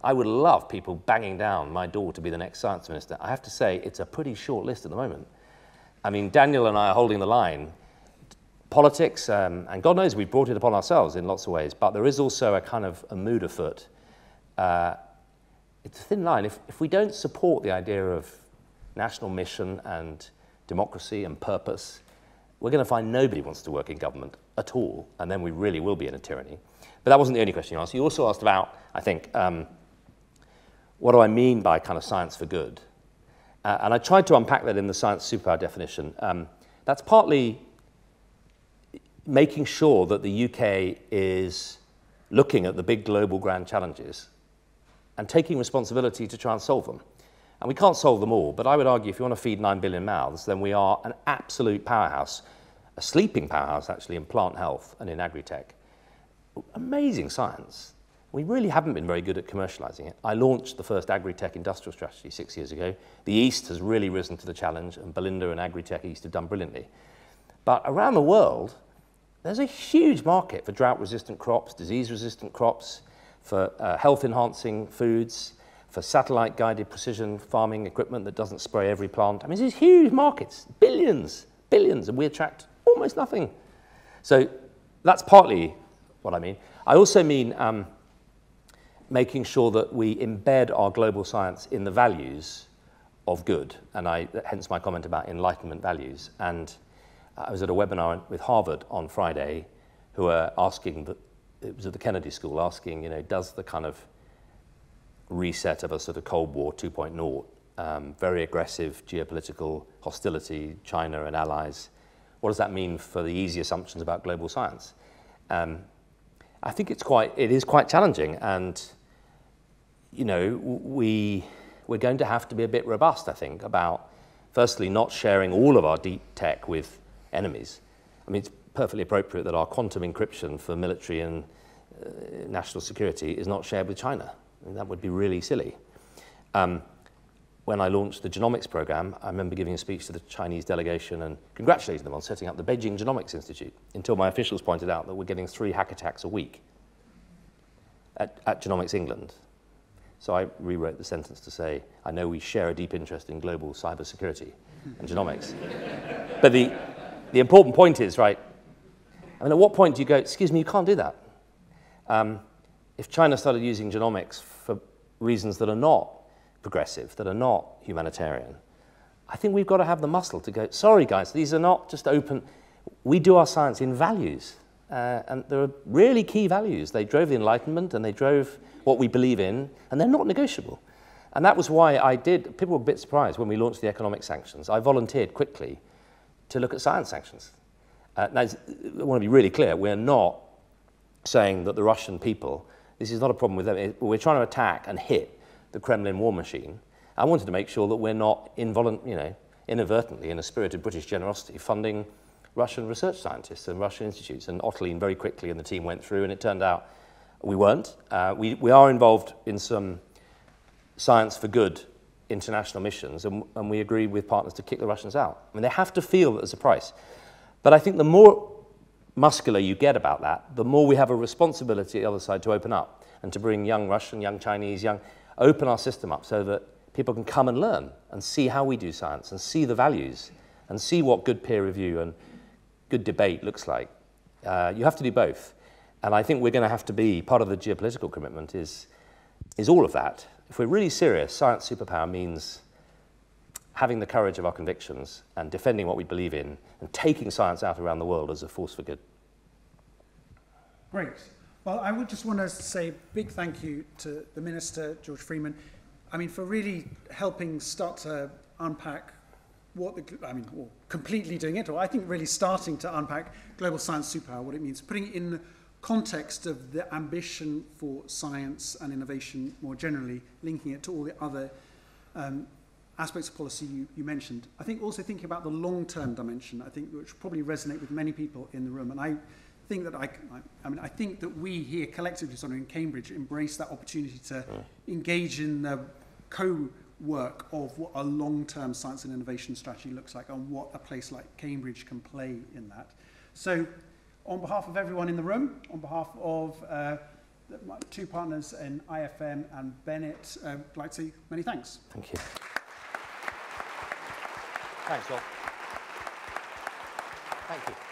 I would love people banging down my door to be the next science minister. I have to say, it's a pretty short list at the moment. I mean, Daniel and I are holding the line. Politics, and God knows we've brought it upon ourselves in lots of ways, but there is also a kind of a mood afoot. It's a thin line. If we don't support the idea of national mission and democracy and purpose, we're going to find nobody wants to work in government at all, and then we really will be in a tyranny. But that wasn't the only question you asked. You also asked about, I think, what do I mean by kind of science for good? And I tried to unpack that in the Science Superpower definition. That's partly making sure that the UK is looking at the big global grand challenges and taking responsibility to try and solve them. And we can't solve them all, but I would argue if you want to feed 9 billion mouths, then we are an absolute powerhouse, a sleeping powerhouse actually in plant health and in agri-tech. Amazing science. We really haven't been very good at commercializing it. I launched the first agri-tech industrial strategy 6 years ago. The East has really risen to the challenge, and Belinda and Agri-Tech East have done brilliantly. But around the world, there's a huge market for drought-resistant crops, disease-resistant crops, for health-enhancing foods, for satellite-guided precision farming equipment that doesn't spray every plant. I mean, these huge markets, billions, and we attract almost nothing. So that's partly what I mean. I also mean making sure that we embed our global science in the values of good, and hence my comment about Enlightenment values. And I was at a webinar with Harvard on Friday, who were asking, it was at the Kennedy School, asking, you know, does the kind of reset of a sort of Cold War 2.0, very aggressive geopolitical hostility, China and allies, what does that mean for the easy assumptions about global science? I think it is quite challenging, and you know, we're going to have to be a bit robust, I think, about firstly not sharing all of our deep tech with enemies. I mean, it's perfectly appropriate that our quantum encryption for military and national security is not shared with China. I mean, that would be really silly. When I launched the genomics program, I remember giving a speech to the Chinese delegation and congratulating them on setting up the Beijing Genomics Institute, until my officials pointed out that we're getting 3 hack attacks a week at Genomics England. So I rewrote the sentence to say, I know we share a deep interest in global cybersecurity and genomics. But the important point is, right, I mean, at what point do you go, excuse me, you can't do that? If China started using genomics for reasons that are not progressive, that are not humanitarian, I think we've got to have the muscle to go, sorry guys, these are not just open, we do our science in values. And there are really key values. They drove the Enlightenment and they drove what we believe in, and they're not negotiable. And that was why people were a bit surprised when we launched the economic sanctions. I volunteered quickly to look at science sanctions. Now, I want to be really clear, we're not saying that the Russian people, this is not a problem with them, we're trying to attack and hit the Kremlin war machine. I wanted to make sure that we're not inadvertently, in a spirit of British generosity, funding Russian research scientists and Russian institutes. And Ottoline very quickly and the team went through, and it turned out we weren't. We are involved in some science for good international missions, and we agreed with partners to kick the Russians out. I mean, they have to feel that there's a price. But I think the more muscular you get about that, the more we have a responsibility at the other side to open up and to bring young Russian, young Chinese, open our system up so that people can come and learn and see how we do science and see the values and see what good peer review and good debate looks like. You have to do both. And I think we're going to have to be, part of the geopolitical commitment is all of that. If we're really serious, science superpower means having the courage of our convictions and defending what we believe in and taking science out around the world as a force for good. Great. Well, I would just want to say a big thank you to the Minister, George Freeman, for really helping start to unpack or completely doing it, or I think really starting to unpack global science superpower, what it means, putting it in the context of the ambition for science and innovation more generally, linking it to all the other aspects of policy you mentioned. I think also thinking about the long-term dimension, I think, which probably resonate with many people in the room. And I think that I think that we here collectively, sort of in Cambridge, embrace that opportunity to engage in the co-work of what a long-term science and innovation strategy looks like and what a place like Cambridge can play in that. So, on behalf of everyone in the room, on behalf of my two partners in IFM and Bennett, I'd like to say many thanks. Thank you. Thanks, Rob. Thank you.